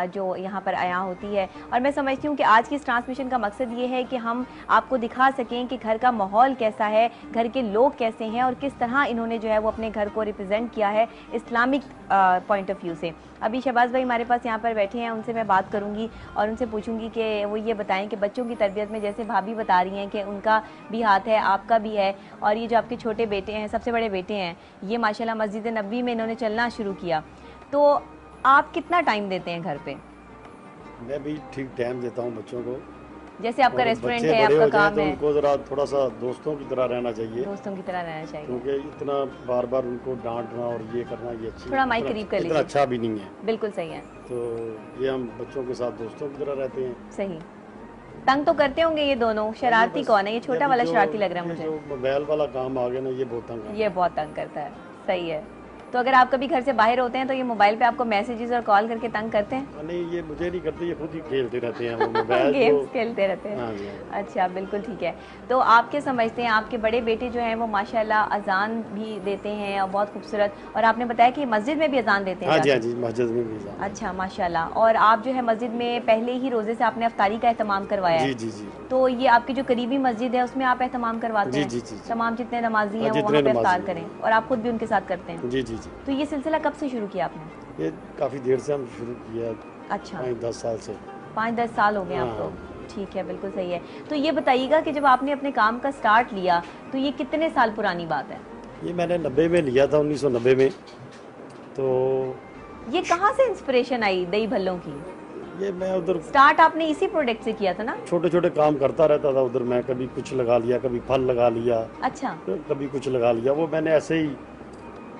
जो यहाँ पर आया होती है। और मैं समझती हूँ कि आज की इस ट्रांसमिशन का मकसद ये है कि हम आपको दिखा सकें कि घर का माहौल कैसा है, घर के लोग कैसे हैं और किस तरह इन्होंने जो है वो अपने घर को रिप्रेजेंट किया है इस्लामिक पॉइंट ऑफ व्यू से। अभी शहबाज भाई हमारे पास यहाँ पर बैठे हैं, उनसे मैं बात करूँगी और उनसे पूछूंगी कि वो ये बताएं कि बच्चों की तरबियत में, जैसे भाभी बता रही हैं कि उनका भी हाथ है, आपका भी है, और ये जो आपके छोटे बेटे हैं, सबसे बड़े बेटे हैं, ये माशाल्लाह मस्जिद नबी में इन्होंने चलना शुरू किया, तो आप कितना टाइम देते हैं घर पे? मैं भी ठीक टाइम देता हूँ बच्चों को। जैसे आपका रेस्टोरेंट है, बड़े आपका हो जाए काम तो है, उनको जरा थोड़ा सा दोस्तों की तरह रहना चाहिए, दोस्तों की तरह रहना चाहिए, क्योंकि इतना बार बार उनको डांटना और ये करना, ये अच्छी थोड़ा माइक करीब कर इतना लीजिए। अच्छा भी नहीं है। बिल्कुल सही है, तो ये हम बच्चों के साथ दोस्तों की तरह रहते हैं। सही। तंग तो करते होंगे ये दोनों? शरारती कौन है? ये छोटा वाला शरारती लग रहा है मुझे। जो मोबाइल वाला काम आ गया ना, ये बहुत तंग ये बहुत तंग करता है, सही है। तो अगर आप कभी घर से बाहर होते हैं तो ये मोबाइल पे आपको मैसेजेस और कॉल करके तंग करते हैं? नहीं, ये मुझे नहीं करते, ये खुद ही खेलते रहते हैं वो मोबाइल गेम्स खेलते रहते हैं। हाँ जी। अच्छा, बिल्कुल ठीक है। तो आप क्या समझते हैं, आपके बड़े बेटे जो हैं वो माशाल्लाह अजान भी देते हैं और बहुत खूबसूरत, और आपने बताया कि मस्जिद में भी अजान देते हैं? हाँ जी, हाँ जी, मस्जिद में भी अजान। अच्छा, माशाल्लाह। और आप जो है मस्जिद में पहले ही रोजे से आपने अफ्तारी का एहतमाम करवाया है? जी जी जी। तो ये आपकी जो करीबी मस्जिद है उसमें आप एहतमाम करवाते हैं? जी जी जी। तमाम जितने नमाजी हैं वो जितने वहाँ पे नमाजी अफ्तार हैं। करें, और आप खुद भी उनके साथ करते हैं? जी जी जी। तो ये सिलसिला कब से शुरू किया आपने? ये काफ़ी देर से हम शुरू किया, अच्छा, 5-10 साल से। 5-10 साल हो गए हाँ। आपको? ठीक है, बिल्कुल सही है। तो ये बताइएगा कि जब आपने अपने काम का स्टार्ट लिया तो ये कितने साल पुरानी बात है? ये मैंने 90 में लिया था, 1990 में। तो ये कहाँ से इंस्पिरेशन आई दही भल्लों की? ये मैं उधर स्टार्ट आपने इसी प्रोडक्ट से किया था ना? छोटे छोटे काम करता रहता था उधर, मैं कभी कुछ लगा लिया, कभी फल लगा लिया, अच्छा, कभी कुछ लगा लिया। वो मैंने ऐसे ही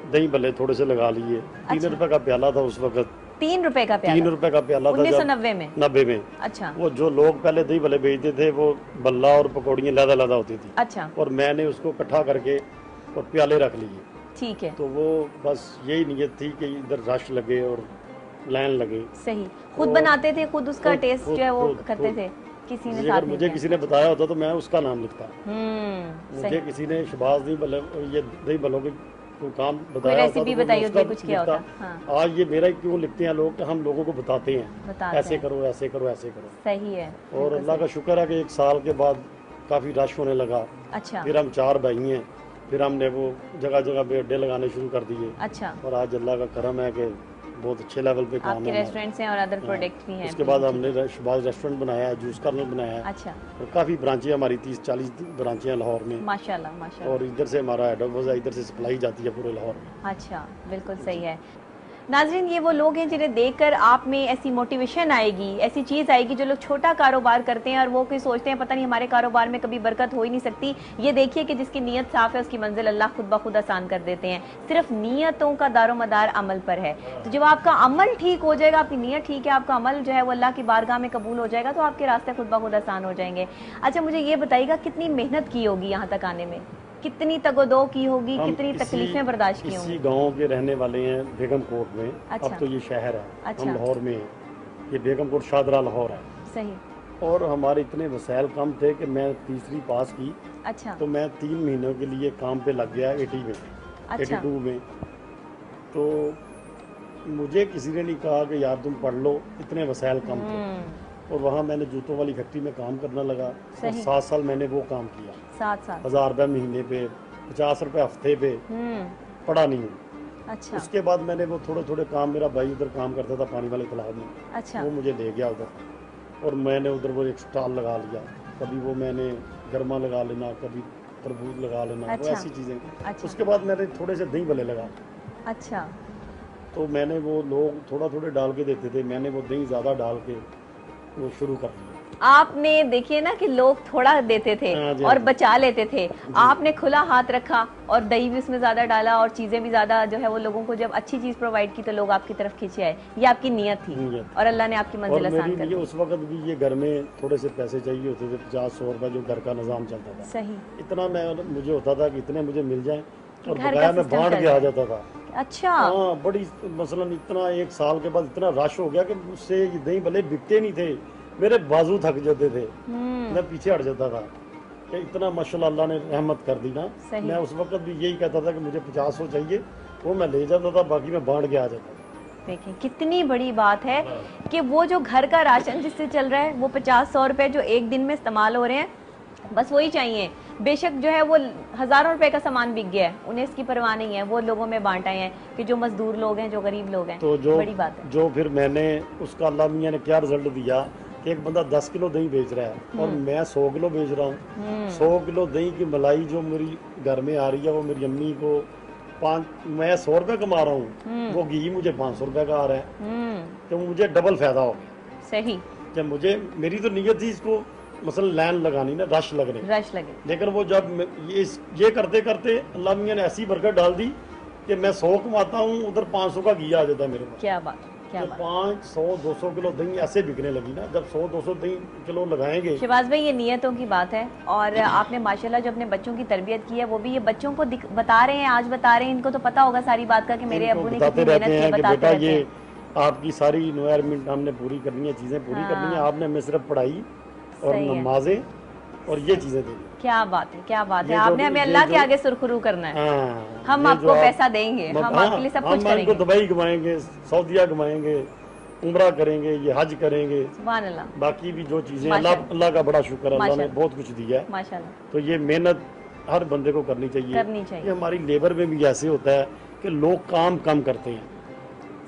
दही भल्ले थोड़े से लगा लिए। 3 रुपए का प्याला था उस वक्त। 3 रुपए का प्याला? 3 रुपए का प्याला था 1990 में? 90 में। अच्छा, वो जो लोग पहले दही भल्ले बेचते थे वो बल्ला और पकौड़ियाँ लदा लदा होती थी, अच्छा, और मैंने उसको इकट्ठा करके और प्याले रख लिए। ठीक है, तो वो बस यही नीयत थी कि इधर रश लगे और लाइन लगे। सही। खुद तो बनाते थे, खुद उसका खुद- टेस्ट खुद- जो है वो खुद- करते खुद। थे? किसी ने जी, साथ अगर नहीं मुझे किया? किसी ने बताया होता तो मैं उसका नाम लिखता। मुझे मुझे किसी ने शहबाज दही भल्ले, ये दही भल्लों की को काम बताया होता रेसिपी तो वो बताई होती है, उसका कुछ किया लिखता। होता। हाँ। आज ये मेरा ही क्यों लिखते हैं लोग कि हम लोगों को बताते बताते हैं ऐसे हैं। करो ऐसे करो ऐसे करो। सही है। और बिल्कुल अल्लाह का सही। शुक्र है कि 1 साल के बाद काफ़ी रश होने लगा। अच्छा फिर हम 4 भाई हैं, फिर हमने वो जगह जगह पे अड्डे लगाने शुरू कर दिए अच्छा। और आज अल्लाह का करम है कि बहुत अच्छे लेवल पे काम आपके है हमारा। रेस्टोरेंट्स हैं और अदर हाँ। प्रोडक्ट भी हैं। उसके बाद हमने शहबाज रेस्टोरेंट बनाया है, जूस कार्नर बनाया है अच्छा और काफ़ी ब्रांचें हमारी 30-40 ब्रांचें हैं लाहौर में। माशाल्लाह माशाल्लाह। और इधर से हमारा हेड ऑफिस है, इधर से सप्लाई जाती है पूरे लाहौर में। अच्छा बिल्कुल सही है। नाज़रीन, ये वो लोग हैं जिन्हें देखकर आप में ऐसी मोटिवेशन आएगी, ऐसी चीज़ आएगी, जो लोग छोटा कारोबार करते हैं और वो कोई सोचते हैं पता नहीं हमारे कारोबार में कभी बरकत हो ही नहीं सकती। ये देखिए कि जिसकी नीयत साफ़ है उसकी मंजिल अल्लाह खुद ब खुद आसान कर देते हैं। सिर्फ नीयतों का दारोमदार अमल पर है। तो जब आपका अमल ठीक हो जाएगा, आपकी नीयत ठीक है, आपका अमल जो है वो अल्लाह की बारगाह में कबूल हो जाएगा, तो आपके रास्ते खुद ब खुद आसान हो जाएंगे। अच्छा, मुझे ये बताइएगा कितनी मेहनत की होगी यहाँ तक आने में, कितनी तगोदो की होगी, हम कितनी इसी- तकलीफें बर्दाश्त की इसी होंगी? गांव के रहने वाले हैं बेगम कोट में। अच्छा। अब तो ये शहर है, अच्छा। हम लाहौर में हैं। ये बेगम कोट शादरा लाहौर है। सही। और हमारे इतने वसाइल कम थे कि मैं तीसरी पास की अच्छा तो मैं 3 महीनों के लिए काम पे लग गया 80 में, अच्छा। 82 में। तो मुझे किसी ने नहीं कहा कि यार तुम पढ़ लो, इतने वसाइल कम थे। और वहाँ मैंने जूतों वाली फैक्ट्री में काम करना लगा और सही। 7 साल मैंने वो काम किया। 7 साल। 1000 रुपये महीने पे, 50 रुपये हफ्ते पे, पढ़ा नहीं हूँ। अच्छा उसके बाद मैंने वो थोड़े थोड़े काम, मेरा भाई उधर काम करता था पानी वाले तालाब में, अच्छा। वो मुझे ले गया उधर और मैंने उधर वो एक स्टॉल लगा लिया। कभी वो मैंने गर्मा लगा लेना, कभी तरबूज लगा लेना, वो अच्छा। ऐसी चीज़ें। अच्छा। उसके बाद मैंने थोड़े से दही भले लगा, अच्छा तो मैंने वो लोग थोड़ा थोड़े डाल के देते थे, मैंने वो दही ज़्यादा डाल के वो शुरू कर दिया। आपने देखिए ना कि लोग थोड़ा देते थे हाँ जी, और हाँ। बचा लेते थे, आपने खुला हाथ रखा और दही भी उसमें ज्यादा डाला और चीजें भी ज्यादा जो है वो लोगों को जब अच्छी चीज प्रोवाइड की तो लोग आपकी तरफ खींचे आए। ये आपकी नियत थी नियत। और अल्लाह ने आपकी और मंजिल आसान मेरी कर लिए दी। उस वक्त भी ये घर में थोड़े से पैसे चाहिए होते थे, 50-100 रुपये, जो घर का निज़ाम चलता था। सही। इतना मुझे होता था कि इतने मुझे मिल जाएं और घर का बकाया में सिस्टम बांट चल के आ जाए। जाता था। अच्छा। हाँ, बड़ी मसलन इतना 1 साल के बाद इतना रश हो गया कि मुझसे ये दही भले बिकते नहीं थे, मेरे बाजू थक जाते थे, मैं पीछे हट जाता था कि इतना माशाल्लाह अल्लाह ने रहमत कर दी ना। सही। मैं उस वक्त भी यही कहता था कि मुझे 50 चाहिए, वो मैं ले जाता था, बाकी मैं बांट के आ जाता था। देखिए कितनी बड़ी बात है कि वो जो घर का राशन जिससे चल रहा है वो 50-100 रुपए जो एक दिन में इस्तेमाल हो रहे हैं, बस वही चाहिए। बेशक जो है वो हजारों रुपए का सामान बिक गया है, उन्हें इसकी परवाह नहीं है, वो लोगों में बांटा है कि जो मजदूर लोग हैं, जो गरीब लोग हैं। तो जो बड़ी बात है। जो फिर मैंने उसका अल्लाह मियाँ ने क्या रिजल्ट दिया कि एक बंदा 10 किलो दही बेच रहा है और मैं 100 किलो बेच रहा हूँ। 100 किलो दही की मलाई जो मेरी घर में आ रही है, वो मेरी अम्मी को मैं 100 रुपये कमा रहा हूँ, वो घी मुझे 500 रुपये का आ रहा है, तो मुझे डबल फायदा हो गया। सही। जब मुझे, मेरी तो नीयत थी इसको मसलन लाइन लगानी ना, रश लगने, रश लगे। लेकिन वो जब ये करते करते अल्लाह मियाँ ने ऐसी बरकत डाल दी कि मैं 100 कमाता हूँ, उधर 500 का घी आ जाता है मेरे पास। क्या बात, क्या जब बात। 500-200 किलो दही ऐसे बिकने लगी ना, जब 100-200 दही किलो लगाएंगे। शहबाज भाई, ये नियतों की बात है और आपने माशाल्लाह जो अपने बच्चों की तरबियत की है वो भी ये बच्चों को बता रहे हैं, आज बता रहे हैं, इनको तो पता होगा सारी बात का कि मेरे इनको अब्बू ने बताते कितनी मेहनत रहते की, हैं कि बताते बेटा रहते ये हैं। आपकी सारी इन्वायरमेंट हमने पूरी करनी है, चीज़ें पूरी करनी है, आपने हमें सिर्फ पढ़ाई और सही है। नमाजें और ये चीज़ें देनी। क्या बात है, क्या बात है। ये आपने जो- हमें ये अल्लाह के जो- आगे सुरखुरू करना है। हाँ, हम ये आपको जो आप- पैसा देंगे, हम आपके लिए सब कुछ हम इनको करेंगे। दुबई घुमाएंगे, सऊदिया घुमाएंगे, उम्रा करेंगे, ये हज करेंगे, सुभान अल्लाह, बाकी भी जो चीज़ें माशाअल्लाह। अल्लाह का बड़ा शुक्र है, अल्लाह ने माशाअल्लाह। बहुत कुछ दिया है। माशाल्लाह तो ये मेहनत हर बंदे को करनी चाहिए। करनी चाहिए। ये हमारी लेबर में भी ऐसे होता है कि लोग काम कम करते हैं।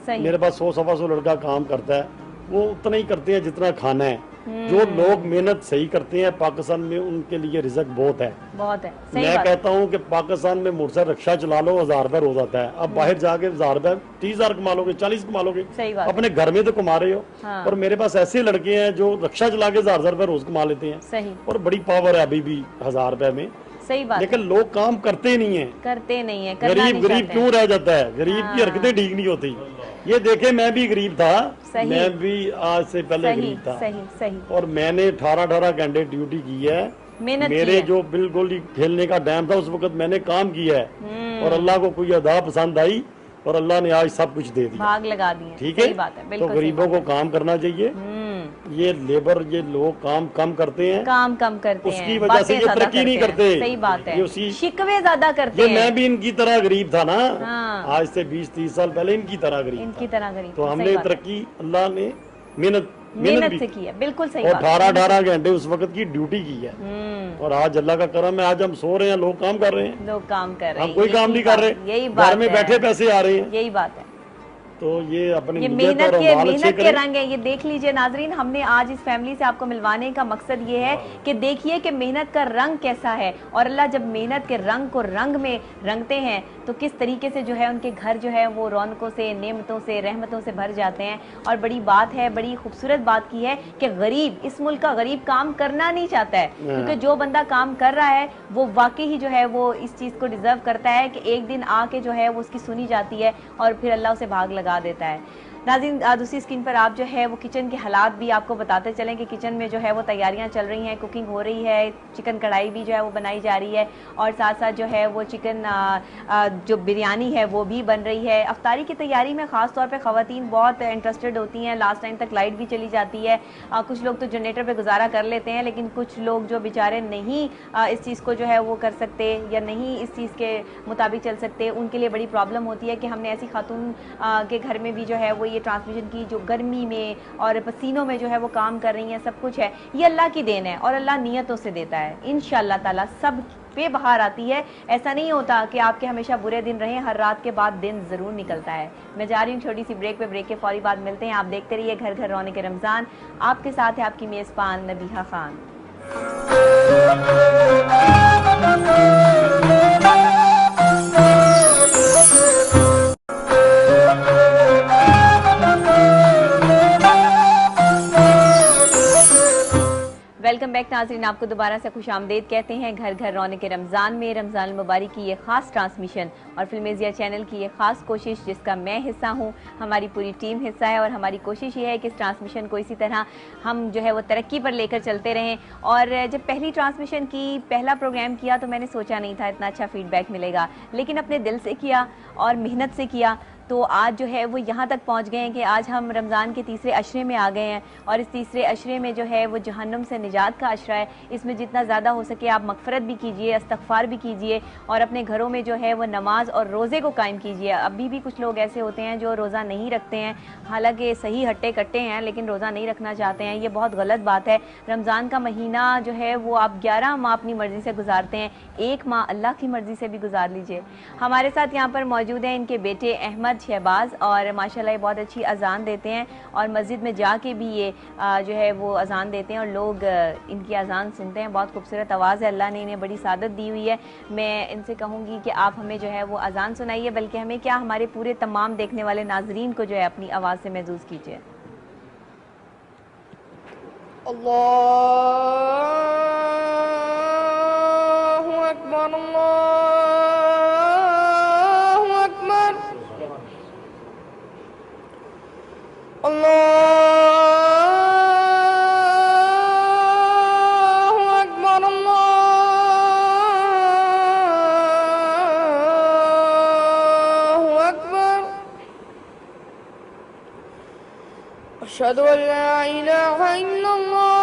सही। मेरे पास 100-125 लड़का काम करता है, वो उतना ही करते हैं जितना खाना है। जो लोग मेहनत सही करते हैं पाकिस्तान में, उनके लिए रिजक बहुत है। बहुत है। सही मैं बात। कहता हूँ कि पाकिस्तान में मोटरसाइकिल रिक्शा चला लो 1000 रुपये रोज आता है। अब बाहर जाके 1000 रुपये 30,000 कमा लोगे, 40 कमा लोगे, सही बात। अपने घर में तो कमा रहे हो। हाँ। और मेरे पास ऐसे लड़के हैं जो रिक्शा चला के 1000 रुपये रोज कमा लेते हैं सही। और बड़ी पावर है अभी भी 1000 रुपये में। सही बात। लेकिन लोग काम करते नहीं है, करते नहीं है, करना गरीब नहीं गरीब चाहते क्यों हैं। रह जाता है, गरीब की हरकतें ठीक नहीं होती। ये देखे, मैं भी गरीब था, सही। मैं भी आज से पहले सही गरीब था सही सही। और मैंने 18-18 घंटे ड्यूटी की है। मेहनत की मेरे है। जो बिल्कुल ही खेलने का टाइम था उस वक्त मैंने काम किया है और अल्लाह को कोई अदा पसंद आई और अल्लाह ने आज सब कुछ दे दिया। भाग लगा दिए। ठीक सही है, बात है, तो बिल्कुल सही गरीबों बात को काम करना चाहिए। है। ये लेबर, ये लोग काम कम करते हैं, काम कम करते उसकी हैं, वजह से बातें ये ज्यादा तरक्की नहीं करते हैं। करते। सही बात है, ये उसी शिकवे ज्यादा करते ये हैं। मैं भी इनकी तरह गरीब था ना, हाँ। आज से 20-30 साल पहले इनकी तरह गरीब इनकी था। तरह गरीब तो था, सही हमने बात है। तरक्की, अल्लाह ने मेहनत मेहनत भी से की की है, बिल्कुल सही और बात है। 18-18 घंटे उस वक्त की ड्यूटी की है। और आज अल्लाह का करम है, आज हम सो रहे हैं, लोग काम कर रहे हैं, लोग काम कर रहे हम हैं, कोई काम यही नहीं कर बात- रहे, यही घर बात में है। बैठे पैसे आ रहे हैं। यही बात है। तो ये अपनी ये नीयत और मेहनत अमाल अच्छे के करें। रंग है। ये देख लीजिए नाजरीन, हमने आज इस फैमिली से आपको मिलवाने का मकसद ये है कि देखिए कि मेहनत का रंग कैसा है, और अल्लाह जब मेहनत के रंग को रंग में रंगते हैं तो किस तरीके से जो है उनके घर जो है वो रौनकों से, नेमतों से, रहमतों से भर जाते हैं। और बड़ी बात है, बड़ी खूबसूरत बात की है कि गरीब, इस मुल्क का गरीब काम करना नहीं चाहता है, क्योंकि जो बंदा काम कर रहा है वो वाकई ही जो है वो इस चीज़ को डिजर्व करता है कि एक दिन आके जो है वो उसकी सुनी जाती है और फिर अल्लाह उसे भाग लगा देता है। नाज़रीन, दूसरी स्क्रीन पर आप जो है वो किचन के हालात भी आपको बताते चलें कि किचन में जो है वो तैयारियां चल रही हैं, कुकिंग हो रही है, चिकन कढ़ाई भी जो है वो बनाई जा रही है, और साथ साथ जो है वो चिकन जो बिरयानी है वो भी बन रही है। अफ्तारी की तैयारी में ख़ास तौर पे ख़वातीन बहुत इंटरेस्टेड होती हैं। लास्ट टाइम तक लाइट भी चली जाती है, कुछ लोग तो जनरेटर पे गुजारा कर लेते हैं, लेकिन कुछ लोग जो बेचारे नहीं इस चीज़ को जो है वो कर सकते या नहीं इस चीज़ के मुताबिक चल सकते, उनके लिए बड़ी प्रॉब्लम होती है कि हमने ऐसी खातून के घर में भी जो है वो ये ट्रांसमिशन की जो गर्मी में और पसीनों में जो है वो काम कर रही हैं। सब कुछ है, ये अल्लाह की देन है और अल्लाह नियतों से देता है। इंशाअल्लाह ताला सब पे बहार आती है। ऐसा नहीं होता कि आपके हमेशा बुरे दिन रहे, हर रात के बाद दिन जरूर निकलता है। मैं जा रही हूँ छोटी सी ब्रेक पे, ब्रेक के फौरी बाद मिलते हैं। आप देखते रहिए घर घर रौनक रमज़ान। आपके साथ है आपकी मेज़बान नबीहा खान। वेलकम बैक नाज़रीन, आपको दोबारा से खुश आमदेद कहते हैं घर घर रौनक रमज़ान में। रमज़ान मुबारक की ये ख़ास ट्रांसमिशन और फिल्मेज़िया चैनल की ये ख़ास कोशिश जिसका मैं हिस्सा हूँ, हमारी पूरी टीम हिस्सा है, और हमारी कोशिश ये है कि इस ट्रांसमिशन को इसी तरह हम जो है वो तरक्की पर लेकर चलते रहें। और जब पहली ट्रांसमिशन की, पहला प्रोग्राम किया तो मैंने सोचा नहीं था इतना अच्छा फीडबैक मिलेगा, लेकिन अपने दिल से किया और मेहनत से किया तो आज जो है वो यहाँ तक पहुँच गए हैं कि आज हम रमज़ान के तीसरे अशरे में आ गए हैं। और इस तीसरे अशरे में जो है वो जहन्नुम से निजात का अशरा है। इसमें जितना ज़्यादा हो सके आप मगफ़रत भी कीजिए, इस्तग़फ़ार भी कीजिए, और अपने घरों में जो है वो नमाज और रोज़े को कायम कीजिए। अभी भी कुछ लोग ऐसे होते हैं जो रोज़ा नहीं रखते हैं, हालांकि सही हट्टे कट्टे हैं लेकिन रोज़ा नहीं रखना चाहते हैं। ये बहुत गलत बात है। रमज़ान का महीना जो है वो आप 11 माह अपनी मर्ज़ी से गुजारते हैं, एक माह अल्लाह की मर्ज़ी से भी गुजार लीजिए। हमारे साथ यहाँ पर मौजूद हैं इनके बेटे अहमद शहबाज, और माशाल्लाह ये बहुत अच्छी अजान देते हैं और मस्जिद में जाके भी ये जो है वो अजान देते हैं और लोग इनकी अजान सुनते हैं। बहुत खूबसूरत आवाज़ है, अल्लाह ने इन्हें बड़ी सादत दी हुई है। मैं इनसे कहूँगी कि आप हमें जो है वो अजान सुनाइए, बल्कि हमें क्या, हमारे पूरे तमाम देखने वाले नाजरीन को जो है अपनी आवाज़ से महसूस कीजिए। अल्लाहु अकबर, अल्लाहु अकबर, अल्लाहु अकबर, अल्लाहु अकबर। अशहदु अल्ला इलाहा इल्लल्लाह,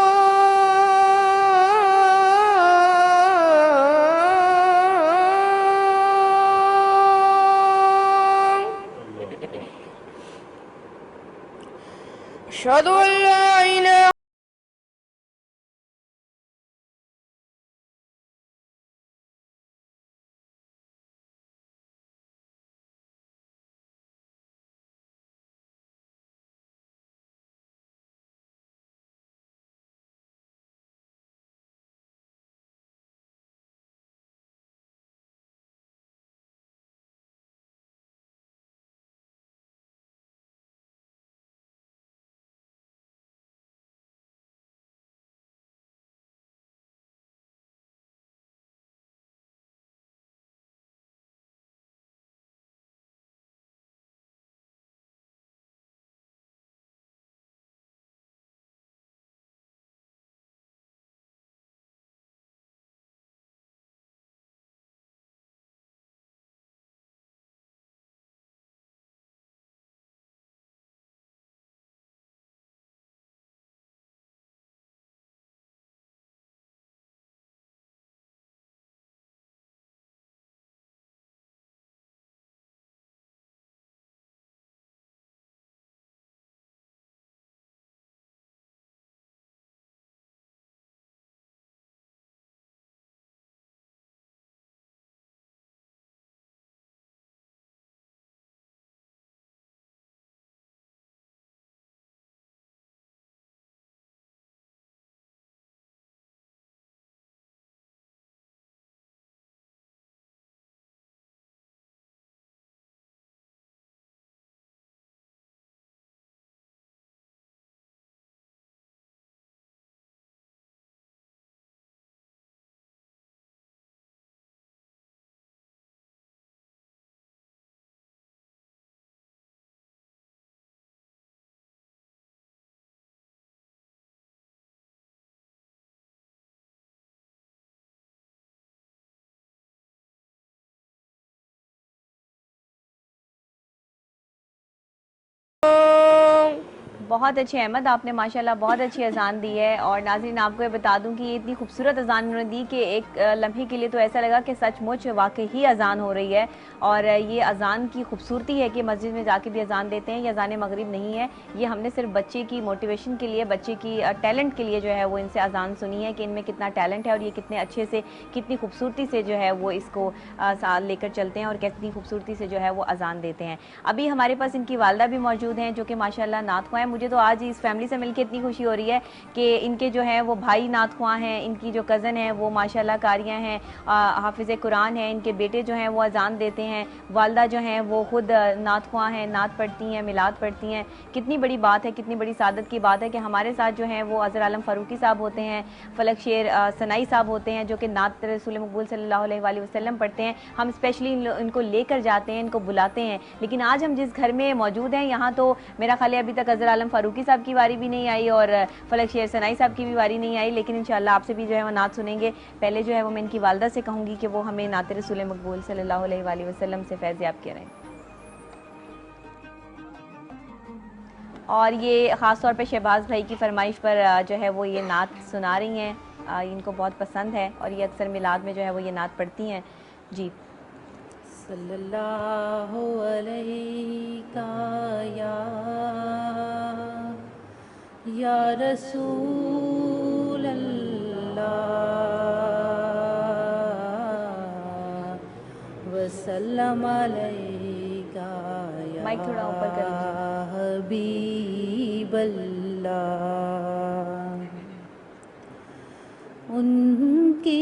अशहदु अल्ला इलाहा बहुत अच्छे अहमद, आपने माशाल्लाह बहुत अच्छी अजान दी है। और नाज़रीन आपको ये बता दूं कि ये इतनी खूबसूरत अजान उन्होंने दी कि एक लम्हे के लिए तो ऐसा लगा कि सचमुच वाकई ही अजान हो रही है। और ये अजान की खूबसूरती है कि मस्जिद में जाके भी अजान देते हैं। ये अजान मगरिब नहीं है, ये हमने सिर्फ बच्चे की मोटिवेशन के लिए, बच्चे की टैलेंट के लिए जो है वो इनसे अजान सुनी है कि इनमें कितना टैलेंट है और ये कितने अच्छे से, कितनी खूबसूरती से जो है वो इसको साथ लेकर चलते हैं और कितनी खूबसूरती से जो है वो अजान देते हैं। अभी हमारे पास इनकी वालदा भी मौजूद हैं जो कि माशाल्लाह नात ख्वां हैं। मुझे तो आज इस फैमिली से मिलकर इतनी खुशी हो रही है कि इनके जो है वो भाई नात ख्वां हैं, इनकी जो कज़न है वो माशाल्लाह कारियाँ हैं, हाफिज़ कुरान हैं, इनके बेटे जो हैं वो अजान देते हैं, वालदा जो हैं वो खुद नात ख्वां हैं, नात पढ़ती हैं, मिलाद पढ़ती हैं। कितनी बड़ी बात है, कितनी बड़ी सादत की बात है कि हमारे साथ जो हैं वो अज़हर आलम फ़ारूकी साहब होते हैं, फलक शेर सनाई साहब होते हैं जो कि नात रसूल मकबूल सल्लल्लाहु अलैहि वसल्लम पढ़ते हैं। हम स्पेशली इनको लेकर जाते हैं, इनको बुलाते हैं। लेकिन आज हम जिस घर में मौजूद हैं यहाँ तो मेरा ख्याल है अभी तक अज़हर आलम फ़ारूकी साहब की वारी भी नहीं आई और फलक शेर सनाई साहब की भी वारी नहीं आई। लेकिन इंशाल्लाह आपसे भी जो है वो नात सुनेंगे। पहले जो है वो मैं इनकी वालदा से कहूँगी कि वो हमें नात रसूल मकबूल सल्लल्लाहु अलैहि वसल्लम से फैज़ याब करें। और ये ख़ास तौर पे शहबाज भाई की फरमाइश पर जो है वो ये नात सुना रही हैं, इनको बहुत पसंद है और ये अक्सर मिलाद में जो है वो ये नात पढ़ती हैं। जी। सल्लल्लाहु अलैका या रसूल अल्लाह वसल्लम अलैका या माइक थोड़ा ऊपर कर लीजिए। हबीब अल्लाह उनकी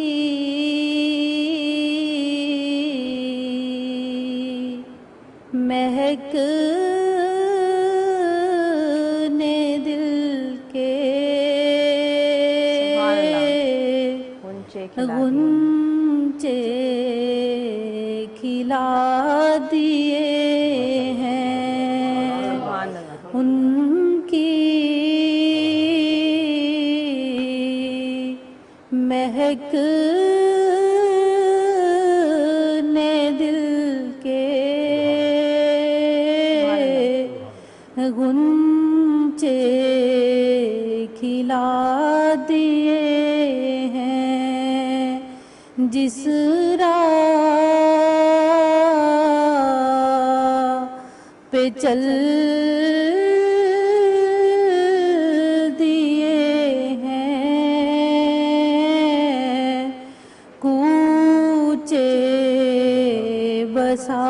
महक ने दिल के गुंचे खिला दिए हैं। उनकी महक ने दिल के गुंचे खिला दिए हैं। जिस राह पे चल दिए हैं, कूचे बसा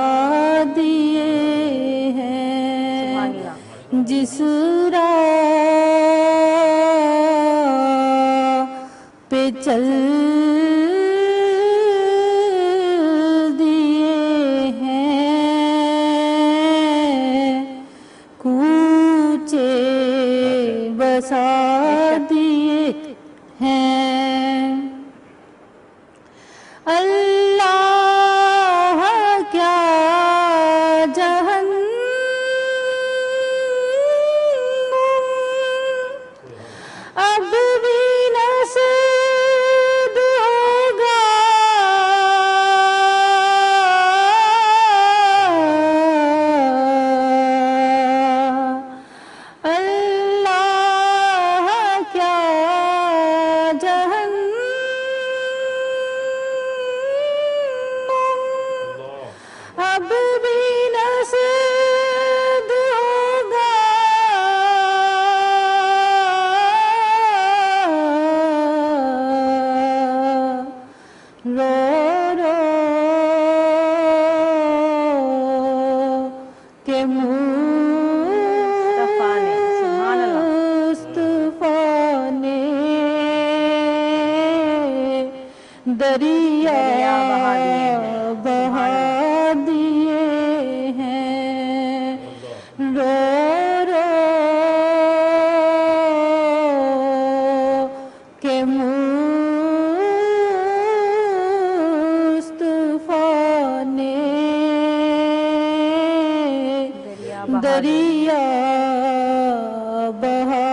दिए हैं। जिस राह पे चल दिए हैं, कूचे बसा दिए हैं। अल्लाह क्या अब भी नसीब होगा। अल्लाह क्या जहन्नम अब भी नसीब होगा। रो रो के मुस्तफा ने दरिया बहा दिए हैं। रो रो के मुस्तफा ने दरिया बहा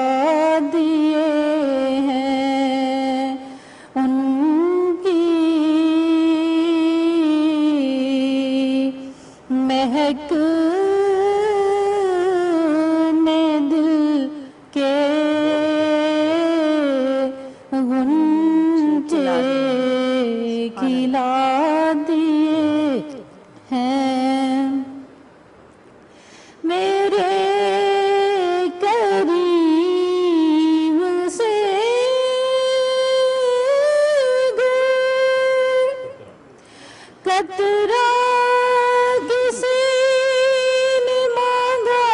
दिए हैं। उनकी महक ने दिल दिए हैं मेरे करीब से कतरा किसी ने मांगा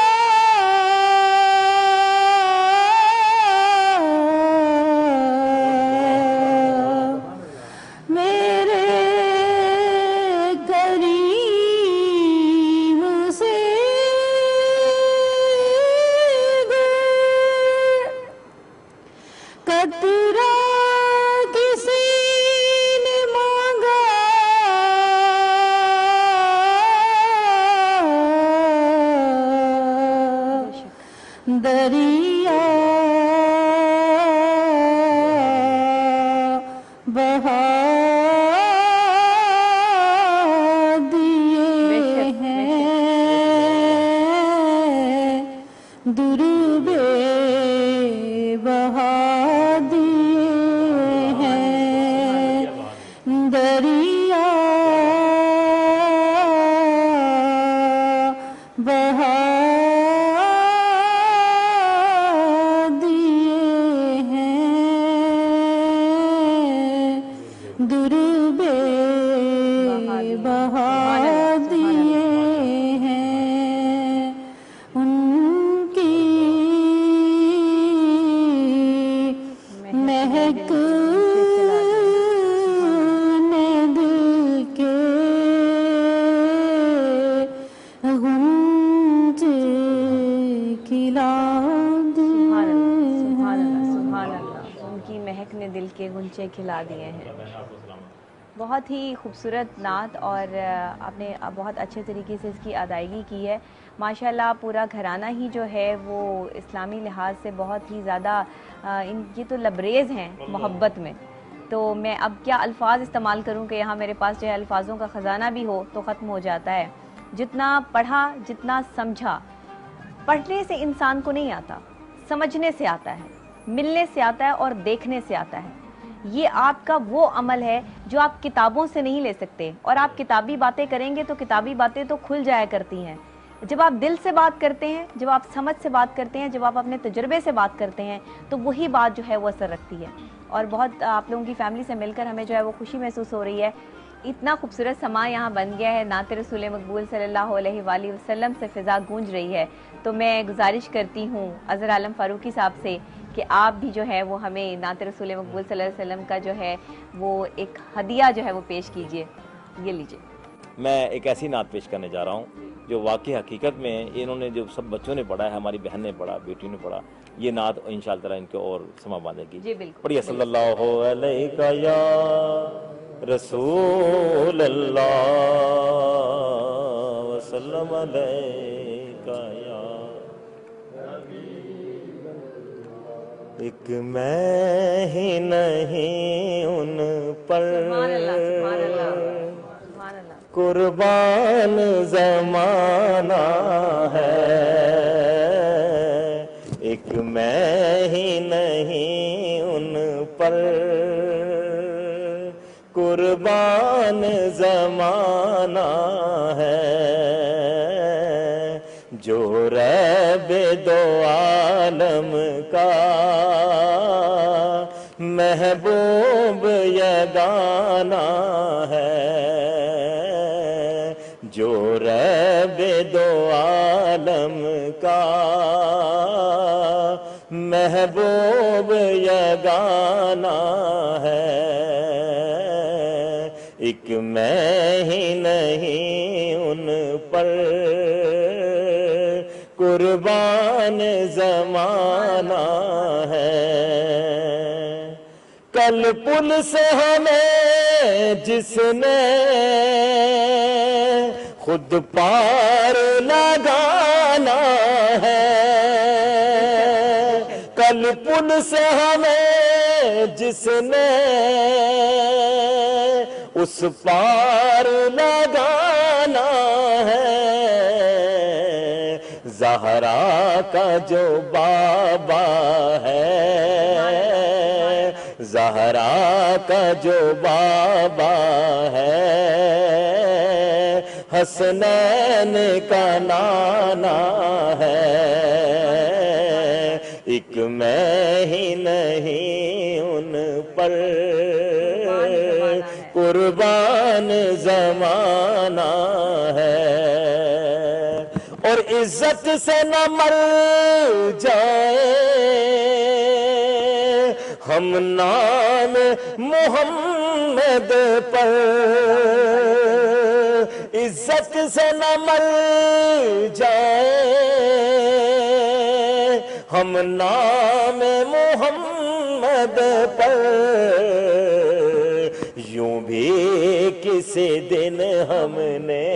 मेरे करीब से कतरा किसी ने मांगा दरिया बहा दिए हैं दुर्बे बहा दिए हैं दरिया बहा दिए हैं दुर्बे बहा दिए हैं उनकी महक ने दिल के गुंजे खिला सुभान अल्लाह, सुभान अल्लाह। उनकी महक ने दिल के गुंचे खिला दिए हैं। बहुत ही खूबसूरत नात और आपने बहुत अच्छे तरीके से इसकी अदायगी की है माशाल्लाह। पूरा घराना ही जो है वो इस्लामी लिहाज से बहुत ही ज़्यादा ये तो लबरेज़ हैं मोहब्बत में। तो मैं अब क्या अल्फाज इस्तेमाल करूं कि यहाँ मेरे पास जो है अल्फाजों का ख़जाना भी हो तो ख़त्म हो जाता है। जितना पढ़ा जितना समझा, पढ़ने से इंसान को नहीं आता, समझने से आता है, मिलने से आता है और देखने से आता है। ये आपका वो अमल है जो आप किताबों से नहीं ले सकते। और आप किताबी बातें करेंगे तो किताबी बातें तो खुल जाया करती हैं। जब आप दिल से बात करते हैं, जब आप समझ से बात करते हैं, जब आप अपने तजुर्बे से बात करते हैं, तो वही बात जो है वो असर रखती है। और बहुत आप लोगों की फैमिली से मिलकर हमें जो है वो खुशी महसूस हो रही है। इतना खूबसूरत समा यहाँ बन गया है, नात रसूल मकबूल सल्लल्लाहु अलैहि वसल्लम से फ़िज़ा गूंज रही है। तो मैं गुजारिश करती हूँ अज़हर आलम फ़ारूकी साहब से कि आप भी जो है वो हमें नात रसूल मकबूल सल्लल्लाहु अलैहि वसल्लम का जो है वो एक हदिया जो है वो पेश कीजिए। ये लीजिए। मैं एक ऐसी नात पेश करने जा रहा हूँ जो वाकई हकीकत में इन्होंने जो सब बच्चों ने पढ़ा है, हमारी बहन ने पढ़ा, बेटी ने पढ़ा, ये नात इंशाअल्लाह ताला इनको और समा बांधेगी। जी बिल्कुल। पढ़िए सल्लल्लाहु अलैका या रसूल अल्लाह वसल्लम अलैका या। एक मैं ही नहीं उन पर कुर्बान ज़माना है, एक मैं ही नहीं उन पर कुर्बान ज़माना है, जो रब्बे दो आलम का महबूब यगाना है, जो रब्बे दो आलम का महबूब यगाना है, एक मैं ही नहीं उन पर कुर्बान ज़माना है। कल पुल से हमें जिसने खुद पार लगाना है, कल पुल से हमें जिसने उस पार लगाना है, ज़हरा का जो बाबा है, ज़हरा का जो बाबा है, हसनैन का नाना है, एक मैं ही नहीं उन पर कुर्बान जमाना है। और इज्जत से न मर जाए हम नाम मोहम्मद पर, इज्जत से न मर जाए हम नाम मोहम्मद पर, यूं भी किसी दिन हमने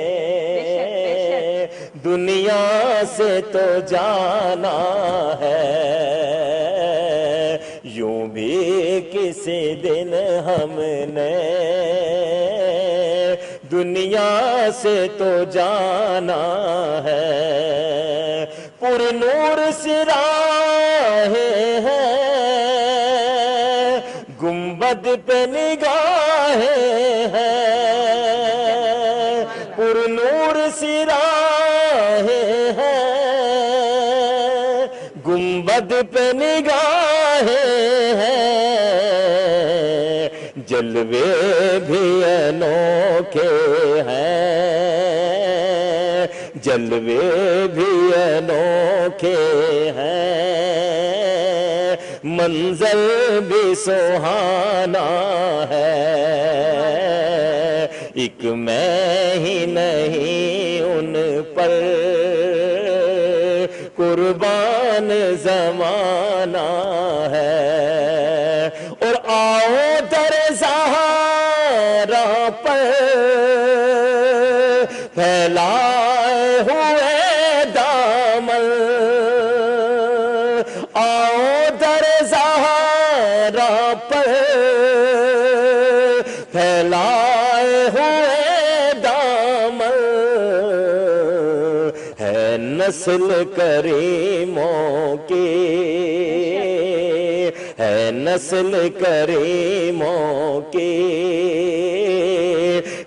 दुनिया से तो जाना है, यूं भी किसी दिन हमने दुनिया से तो जाना है। पुरनूर सिराहें हैं, गुंबद पे निगाहें हैं, पुरनूर सिराहें हैं, गुंबद पे निगाहें हैं, जलवे भी अनोखे हैं, जलवे भी अनोखे हैं, मंजर भी सुहाना है, एक मैं ही नहीं उन पर कुर्बान जमाना है। और आओ दर ज़हरा पर फैलाए हुए दामन, आओ दर ज़हरा पर फैलाए हुए दामन, है नस्ल करीमों की, है नस्ल करीमों की,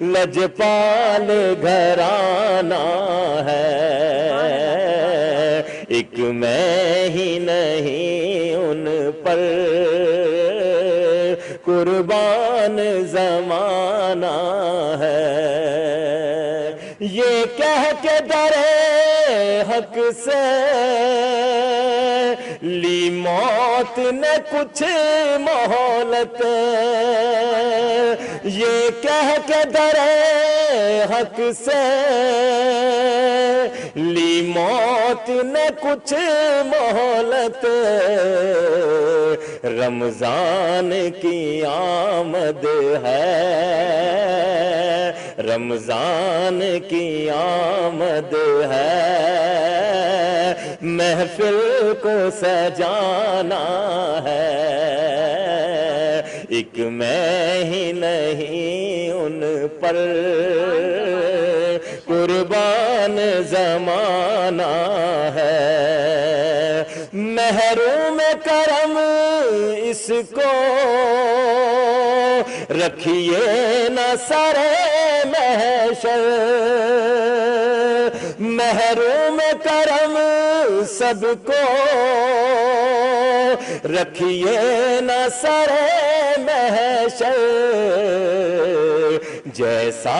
लजपाल घराना है, एक मैं ही नहीं उन पर कुर्बान जमाना है। ये कह के डरे हक से ली मौत ने कुछ मोहलत, ये कह के डरे हक से ली मौत ने कुछ मोहलत, रमजान की आमद है, रमजान की आमद है, महफिल को सजाना है, एक मैं ही नहीं उन पर कुर्बान जमाना है। महरूम करम इसको रखिए न सरे महशर, महरूम करम सबको रखिए न सरे महशर, जैसा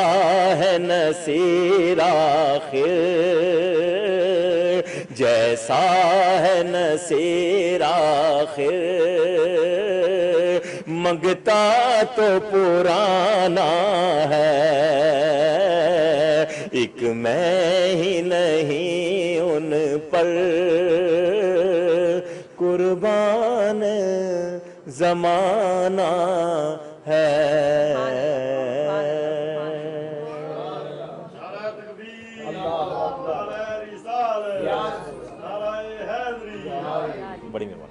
है नसीर आखिर, जैसा है नसीर आखिर, मंगता तो पुराना है, एक मैं ही नहीं उन पर कुर्बान जमाना है। बड़ी मेहरबानी।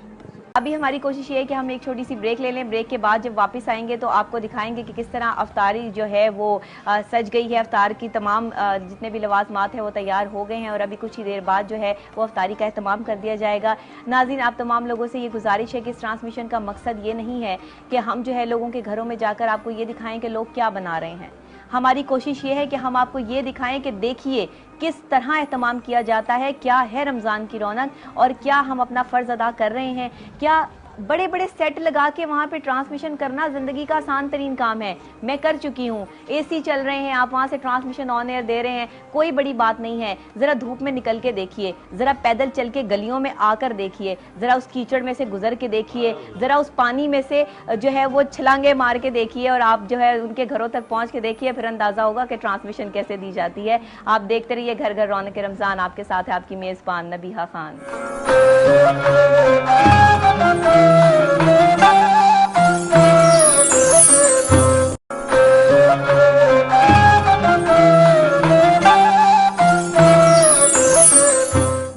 अभी हमारी कोशिश ये है कि हम एक छोटी सी ब्रेक ले लें। ब्रेक के बाद जब वापस आएंगे तो आपको दिखाएंगे कि किस तरह अफ्तारी जो है वो सज गई है। अफ्तार की तमाम जितने भी लवाजमात हैं वो तैयार हो गए हैं और अभी कुछ ही देर बाद जो है वो अफ्तारी का एहतमाम कर दिया जाएगा। नाज़रीन, आप तमाम लोगों से ये गुजारिश है कि इस ट्रांसमिशन का मकसद ये नहीं है कि हम जो है लोगों के घरों में जाकर आपको ये दिखाएं कि लोग क्या बना रहे हैं। हमारी कोशिश ये है कि हम आपको ये दिखाएं कि देखिए किस तरह एहतमाम किया जाता है, क्या है रमज़ान की रौनक और क्या हम अपना फ़र्ज़ अदा कर रहे हैं। क्या बड़े बड़े सेट लगा के वहाँ पे ट्रांसमिशन करना ज़िंदगी का आसान तरीन काम है। मैं कर चुकी हूँ, एसी चल रहे हैं, आप वहाँ से ट्रांसमिशन ऑन एयर दे रहे हैं, कोई बड़ी बात नहीं है। ज़रा धूप में निकल के देखिए, ज़रा पैदल चल के गलियों में आकर देखिए, ज़रा उस कीचड़ में से गुजर के देखिए, ज़रा उस पानी में से जो है वो छलांगे मार के देखिए और आप जो है उनके घरों तक पहुँच के देखिए, फिर अंदाज़ा होगा कि ट्रांसमिशन कैसे दी जाती है। आप देखते रहिए घर घर रौनक रमज़ान। आपके साथ है आपकी मेज़बान नबीहा खान।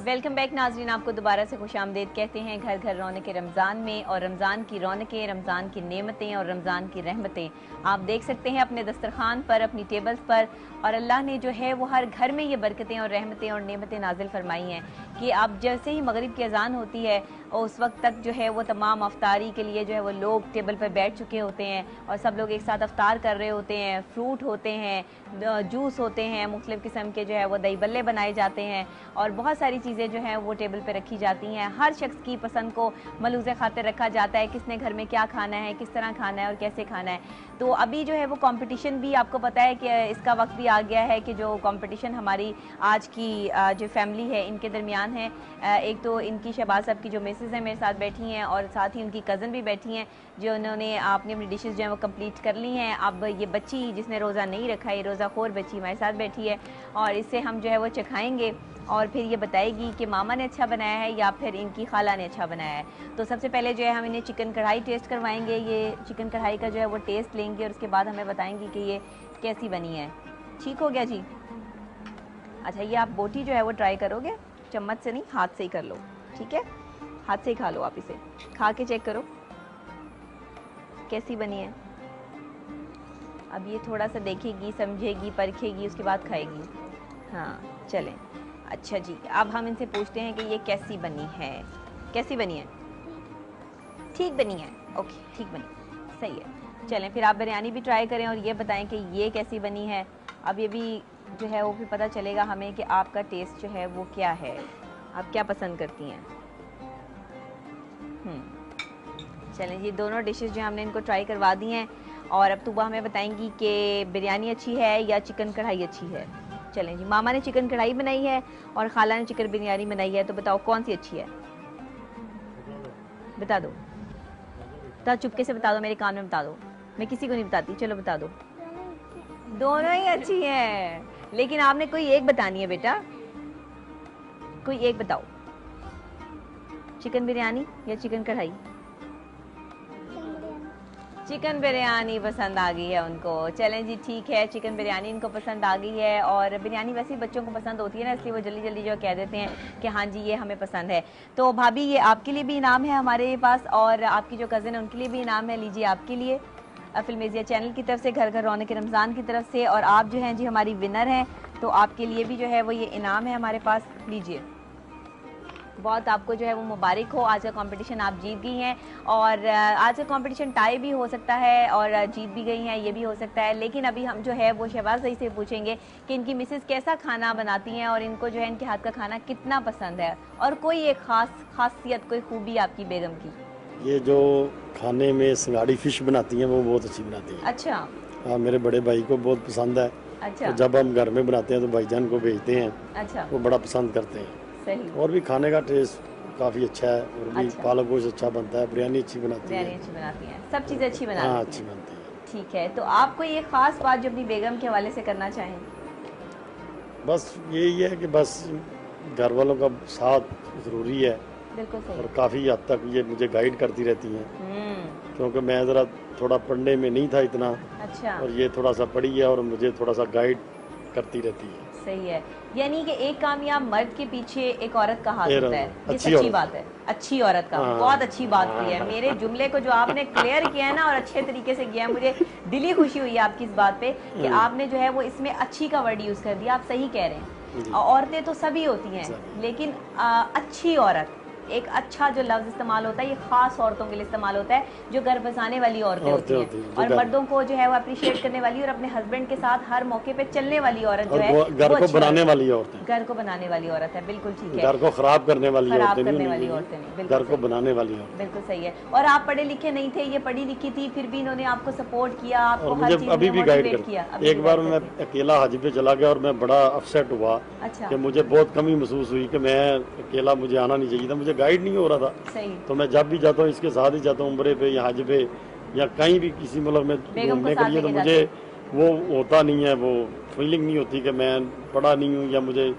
वेलकम बैक नाजरीन, आपको दोबारा से खुशामदीद कहते हैं घर घर रौनक रमज़ान में। और रमज़ान की रौनकें, रमज़ान की नेमतें और रमज़ान की रहमतें आप देख सकते हैं अपने दस्तरखान पर, अपनी टेबल्स पर। और अल्लाह ने जो है वो हर घर में ये बरकतें और रहमतें और नेमतें नाजिल फरमाई हैं कि अब जैसे ही मगरिब की अजान होती है और उस वक्त तक जो है वो तमाम अफ्तारी के लिए जो है वो लोग टेबल पर बैठ चुके होते हैं और सब लोग एक साथ अफ्तार कर रहे होते हैं। फ्रूट होते हैं, जूस होते हैं, मुख्तलिफ़ किस्म के जो है वो दही बल्ले बनाए जाते हैं और बहुत सारी चीज़ें जो हैं वो टेबल पर रखी जाती हैं। हर शख्स की पसंद को मलूज़े खातिर रखा जाता है, किसने घर में क्या खाना है, किस तरह खाना है और कैसे खाना है। तो अभी जो है वो कंपटीशन भी, आपको पता है कि इसका वक्त भी आ गया है कि जो कंपटीशन हमारी आज की जो फैमिली है इनके दरमियान है। एक तो इनकी शहबाज साहब की जो मिसेज़ हैं मेरे साथ बैठी हैं और साथ ही उनकी कज़न भी बैठी हैं जो उन्होंने अपनी डिशेस जो है वो कंप्लीट कर ली हैं। अब ये बच्ची जिसने रोज़ा नहीं रखा है, रोज़ा खोर बच्ची हमारे साथ बैठी है और इससे हम जो है वो चखाएँगे और फिर ये बताएगी कि मामा ने अच्छा बनाया है या फिर इनकी खाला ने अच्छा बनाया है। तो सबसे पहले जो है हम इन्हें चिकन कढ़ाई टेस्ट करवाएंगे। ये चिकन कढ़ाई का जो है वो टेस्ट लेंगे और उसके बाद हमें बताएंगी कि ये कैसी बनी है। ठीक हो गया जी? अच्छा, ये आप बोटी जो है वो ट्राई करोगे, चम्मच से नहीं हाथ से ही कर लो, ठीक है? हाथ से ही खा लो, आप इसे खा के चेक करो कैसी बनी है। अब ये थोड़ा सा देखेगी, समझेगी, परखेगी, उसके बाद खाएगी। हाँ चलें, अच्छा जी, अब हम इनसे पूछते हैं कि ये कैसी बनी है। कैसी बनी है? ठीक बनी है, ओके ठीक बनी, सही है। चलें फिर आप बिरयानी भी ट्राई करें और ये बताएं कि ये कैसी बनी है। अब ये भी जो है वो भी पता चलेगा हमें कि आपका टेस्ट जो है वो क्या है, आप क्या पसंद करती हैं। चलें जी, दोनों डिशेस जो हमने इनको ट्राई करवा दी हैं और अब तुबा हमें बताएंगी कि बिरयानी अच्छी है या चिकन कढ़ाई अच्छी है। चलें जी, मामा ने चिकन कढ़ाई बनाई है और खाला ने चिकन बिरयानी बनाई है, तो बताओ कौन सी अच्छी है? बता दो, तो चुपके से बता दो, मेरे कान में बता दो, मैं किसी को नहीं बताती। चलो बता दो। दोनों ही अच्छी हैं, लेकिन आपने कोई एक बतानी है बेटा, कोई एक बताओ, चिकन बिरयानी या चिकन कढ़ाई? चिकन बिरयानी पसंद आ गई है उनको। चलें जी ठीक है, चिकन बिरयानी इनको पसंद आ गई है और बिरयानी वैसे ही बच्चों को पसंद होती है ना, इसलिए वो जल्दी जल्दी जो कह देते हैं कि हाँ जी ये हमें पसंद है। तो भाभी ये आपके लिए भी इनाम है हमारे पास और आपकी जो कज़न है उनके लिए भी इनाम है, लीजिए आपके लिए फिल्मेजिया चैनल की तरफ से, घर घर रौनक रमज़ान की तरफ से। और आप जो हैं जी हमारी विनर हैं, तो आपके लिए भी जो है वो ये इनाम है हमारे पास, लीजिए। बहुत आपको जो है वो मुबारक हो, आज का कंपटीशन आप जीत गई हैं और आज का कंपटीशन टाई भी हो सकता है और जीत भी गई हैं, ये भी हो सकता है। लेकिन अभी हम जो है वो शहबाज भाई से पूछेंगे कि इनकी मिसेस कैसा खाना बनाती हैं और इनको जो है इनके हाथ का खाना कितना पसंद है और कोई एक खासियत, कोई खूबी आपकी बेगम की। ये जो खाने में सिंगाड़ी फिश बनाती हैं वो बहुत अच्छी बनाती हैं। अच्छा। हाँ, मेरे बड़े भाई को बहुत पसंद है। अच्छा। तो जब हम घर में बनाते हैं तो भाईजान को भेजते हैं। अच्छा। वो बड़ा पसंद करते हैं। सही। और भी खाने का टेस्ट काफ़ी अच्छा है और भी पालक गोश्त अच्छा बनता है, बिरयानी अच्छी बनाती है। बिरयानी अच्छी बनाती हैं, सब चीज़ें अच्छी बनाती हैं। हाँ, अच्छी बनती है। ठीक है, तो आप कोई एक ख़ास बात जो अपनी बेगम के हवाले से करना चाहें? बस यही है कि बस घर वालों का साथ ज़रूरी है। बिल्कुल सही। और काफ़ी हद तक ये मुझे गाइड करती रहती हैं, क्योंकि मैं ज़रा थोड़ा पढ़ने में नहीं था इतना। अच्छा। और ये थोड़ा सा पढ़ी है और मुझे थोड़ा सा गाइड करती रहती है। सही है, यानी कि एक कामयाब मर्द के पीछे एक औरत का हाथ होता है, ये अच्छी सच्ची बात है। अच्छी औरत का, बहुत अच्छी बात की है। मेरे जुमले को जो आपने क्लियर किया है ना और अच्छे तरीके से किया है, मुझे दिली खुशी हुई है आपकी इस बात पे कि आपने जो है वो इसमें अच्छी का वर्ड यूज़ कर दिया। आप सही कह रहे हैं, औरतें तो सभी होती हैं लेकिन अच्छी औरत, एक अच्छा जो लफ्ज इस्तेमाल होता है ये खास औरतों के लिए इस्तेमाल होता है, जो घर बसाने वाली औरतें होती हैं, और मर्दों को जो है वो अप्रिशिएट करने वाली और अपने हस्बैंड के साथ हर मौके पे चलने वाली औरत जो है, घर को बनाने वाली औरत है, घर को बनाने वाली औरत है। बिल्कुल ठीक है, घर को खराब करने वाली औरतें करने नहीं, वाली औरतें नहीं, घर को बनाने वाली औरत। बिल्कुल सही है। और आप पढ़े लिखे नहीं थे, ये पढ़ी लिखी थी, फिर भी इन्होंने आपको सपोर्ट किया, आपको और हर मुझे चीज अभी में भी गाइड मोटिवेट किया। कर। एक बार मैं अकेला हज पे चला गया और मैं बड़ा अपसेट हुआ अच्छा, कि मुझे बहुत कमी महसूस हुई कि मैं अकेला, मुझे आना नहीं चाहिए था, मुझे गाइड नहीं हो रहा था। सही। तो मैं जब भी जाता हूँ इसके साथ ही जाता हूँ, उम्रे पे या हज पे या कहीं भी किसी मुल्क में घूमने के लिए, तो मुझे वो होता नहीं है, वो फीलिंग नहीं होती कि मैं पढ़ा नहीं हूँ या मुझे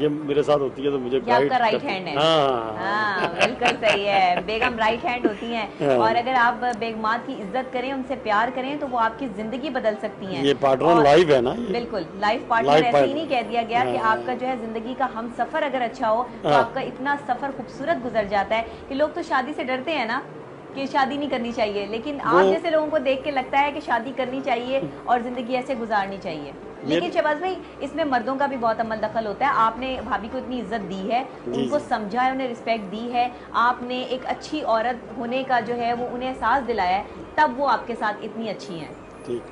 ये मेरे साथ होती है तो मुझे गाइड आपका राइट हैंड है। हाँ, बिल्कुल सही है, बेगम राइट हैंड होती हैं, और अगर आप बेगमात की इज्जत करें, उनसे प्यार करें, तो वो आपकी जिंदगी बदल सकती हैं। ये पार्टनर लाइफ है ना, बिल्कुल लाइफ पार्टनर, ऐसे ही नहीं कह दिया गया कि आपका जो है जिंदगी का हम सफर अगर अच्छा हो तो आपका इतना सफर खूबसूरत गुजर जाता है कि लोग तो शादी से डरते हैं ना कि शादी नहीं करनी चाहिए, लेकिन आप जैसे लोगों को देख के लगता है कि शादी करनी चाहिए और जिंदगी ऐसे गुजारनी चाहिए। लेकिन शहबाज भाई, इसमें मर्दों का भी बहुत अमल दखल होता है। आपने भाभी को इतनी इज्जत दी है, उनको समझा है, उन्हें रिस्पेक्ट दी है, आपने एक अच्छी औरत होने का जो है वो उन्हें एहसास दिलाया है, तब वो आपके साथ इतनी अच्छी हैं।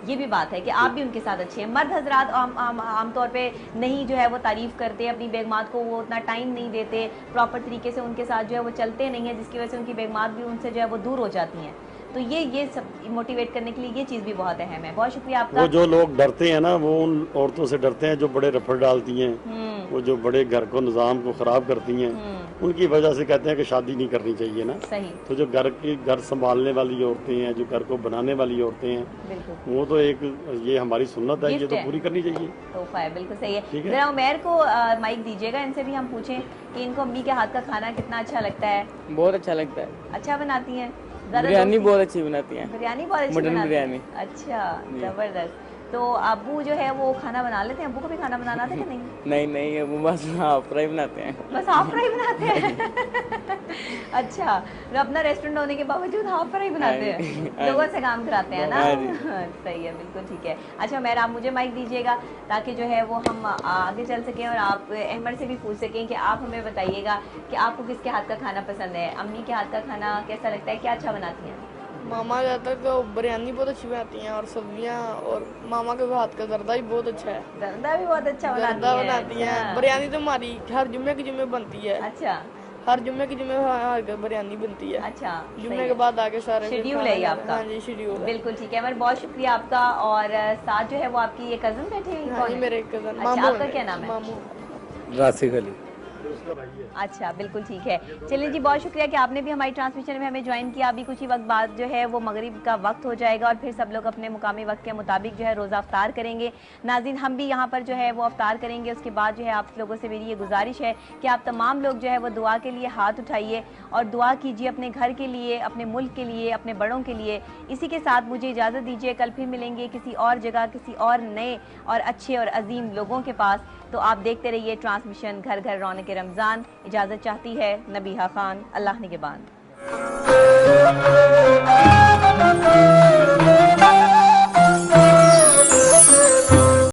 ये भी बात है कि आप भी उनके साथ अच्छे हैं। मर्द हजरात आमतौर पे नहीं जो है वो तारीफ करते, अपनी बेगमात को वो उतना टाइम नहीं देते, प्रॉपर तरीके से उनके साथ जो है वो चलते नहीं है, जिसकी वजह से उनकी बेगमात भी उनसे जो है वो दूर हो जाती हैं। तो ये सब मोटिवेट करने के लिए ये चीज़ भी बहुत अहम है। बहुत शुक्रिया आपका। वो जो लोग डरते हैं ना, वो उन औरतों से डरते हैं जो बड़े रफड़ डालती हैं, वो जो बड़े घर को निज़ाम को ख़राब करती हैं, उनकी वजह से कहते हैं कि शादी नहीं करनी चाहिए ना। सही। तो जो घर संभालने वाली औरतें हैं, जो घर को बनाने वाली औरतें हैं, वो तो एक ये हमारी सुन्नत है, ये तो पूरी करनी चाहिए। तोहफा है, बिल्कुल सही है। जरा उमैर को माइक दीजिएगा, इनसे भी हम पूछें कि इनको अम्मी के हाथ का खाना कितना अच्छा लगता है। बहुत अच्छा लगता है। अच्छा बनाती हैं? बिरयानी बहुत अच्छी बनाती हैं। बिरयानी बहुत अच्छी मटन बिरयानी। अच्छा, जबरदस्त। तो अबू जो है वो खाना बना लेते हैं? अबू को भी खाना बनाना आता है कि नहीं? नहीं, अबू बस हाफ फ्राई बनाते हैं। बस हाफ फ्राई बनाते हैं? अच्छा, तो अपना रेस्टोरेंट होने के बावजूद हाफ फ्राई बनाते हैं, लोगों से काम कराते हैं ना। सही है, बिल्कुल ठीक है। अच्छा मैर, आप मुझे माइक दीजिएगा ताकि जो है वो हम आगे चल सकें और आप अहमद से भी पूछ सकें कि आप हमें बताइएगा कि आपको किसके हाथ का खाना पसंद है। अम्मी के हाथ का खाना कैसा लगता है, क्या अच्छा बनाती हैं? मामा ज़्यादातर तो बिरयानी बहुत अच्छी बनाती हैं और सब्जियां, और मामा के हाथ का जर्दा भी बहुत अच्छा है। जर्दा भी बहुत अच्छा बनाती हैं। बिरयानी तो हमारी हर जुम्मे की जुम्मे बनती है। अच्छा, हर जुम्मे की जुम्मे हर बिरयानी बनती है। अच्छा, जुम्मे के बाद आगे सारे शेड्यूल है आपका? हाँ जी, शेड्यूल है। बिल्कुल ठीक है अमर, बहुत शुक्रिया आपका। और साथ जो है वो आपकी ये कजन बैठे हैं? हाँ, मेरे कजन। अच्छा, आपका क्या नाम है? मामू। राशिद अली। अच्छा, बिल्कुल ठीक है। चलिए जी, बहुत शुक्रिया कि आपने भी हमारी ट्रांसमिशन में हमें ज्वाइन किया। अभी कुछ ही वक्त बाद जो है वो मगरिब का वक्त हो जाएगा और फिर सब लोग अपने मुकामी वक्त के मुताबिक जो है रोज़ा अफ्तार करेंगे। नाज़रीन, हम भी यहाँ पर जो है वो अफ्तार करेंगे। उसके बाद जो है आप लोगों से मेरी ये गुजारिश है कि आप तमाम लोग जो है वो दुआ के लिए हाथ उठाइए और दुआ कीजिए अपने घर के लिए, अपने मुल्क के लिए, अपने बड़ों के लिए। इसी के साथ मुझे इजाज़त दीजिए, कल फिर मिलेंगे किसी और जगह, किसी और नए और अच्छे और अजीम लोगों के पास। तो आप देखते रहिए ट्रांसमिशन घर घर रौनक रमज़ान। इजाज़त चाहती है नबीहा खान, अल्लाह निगहबान।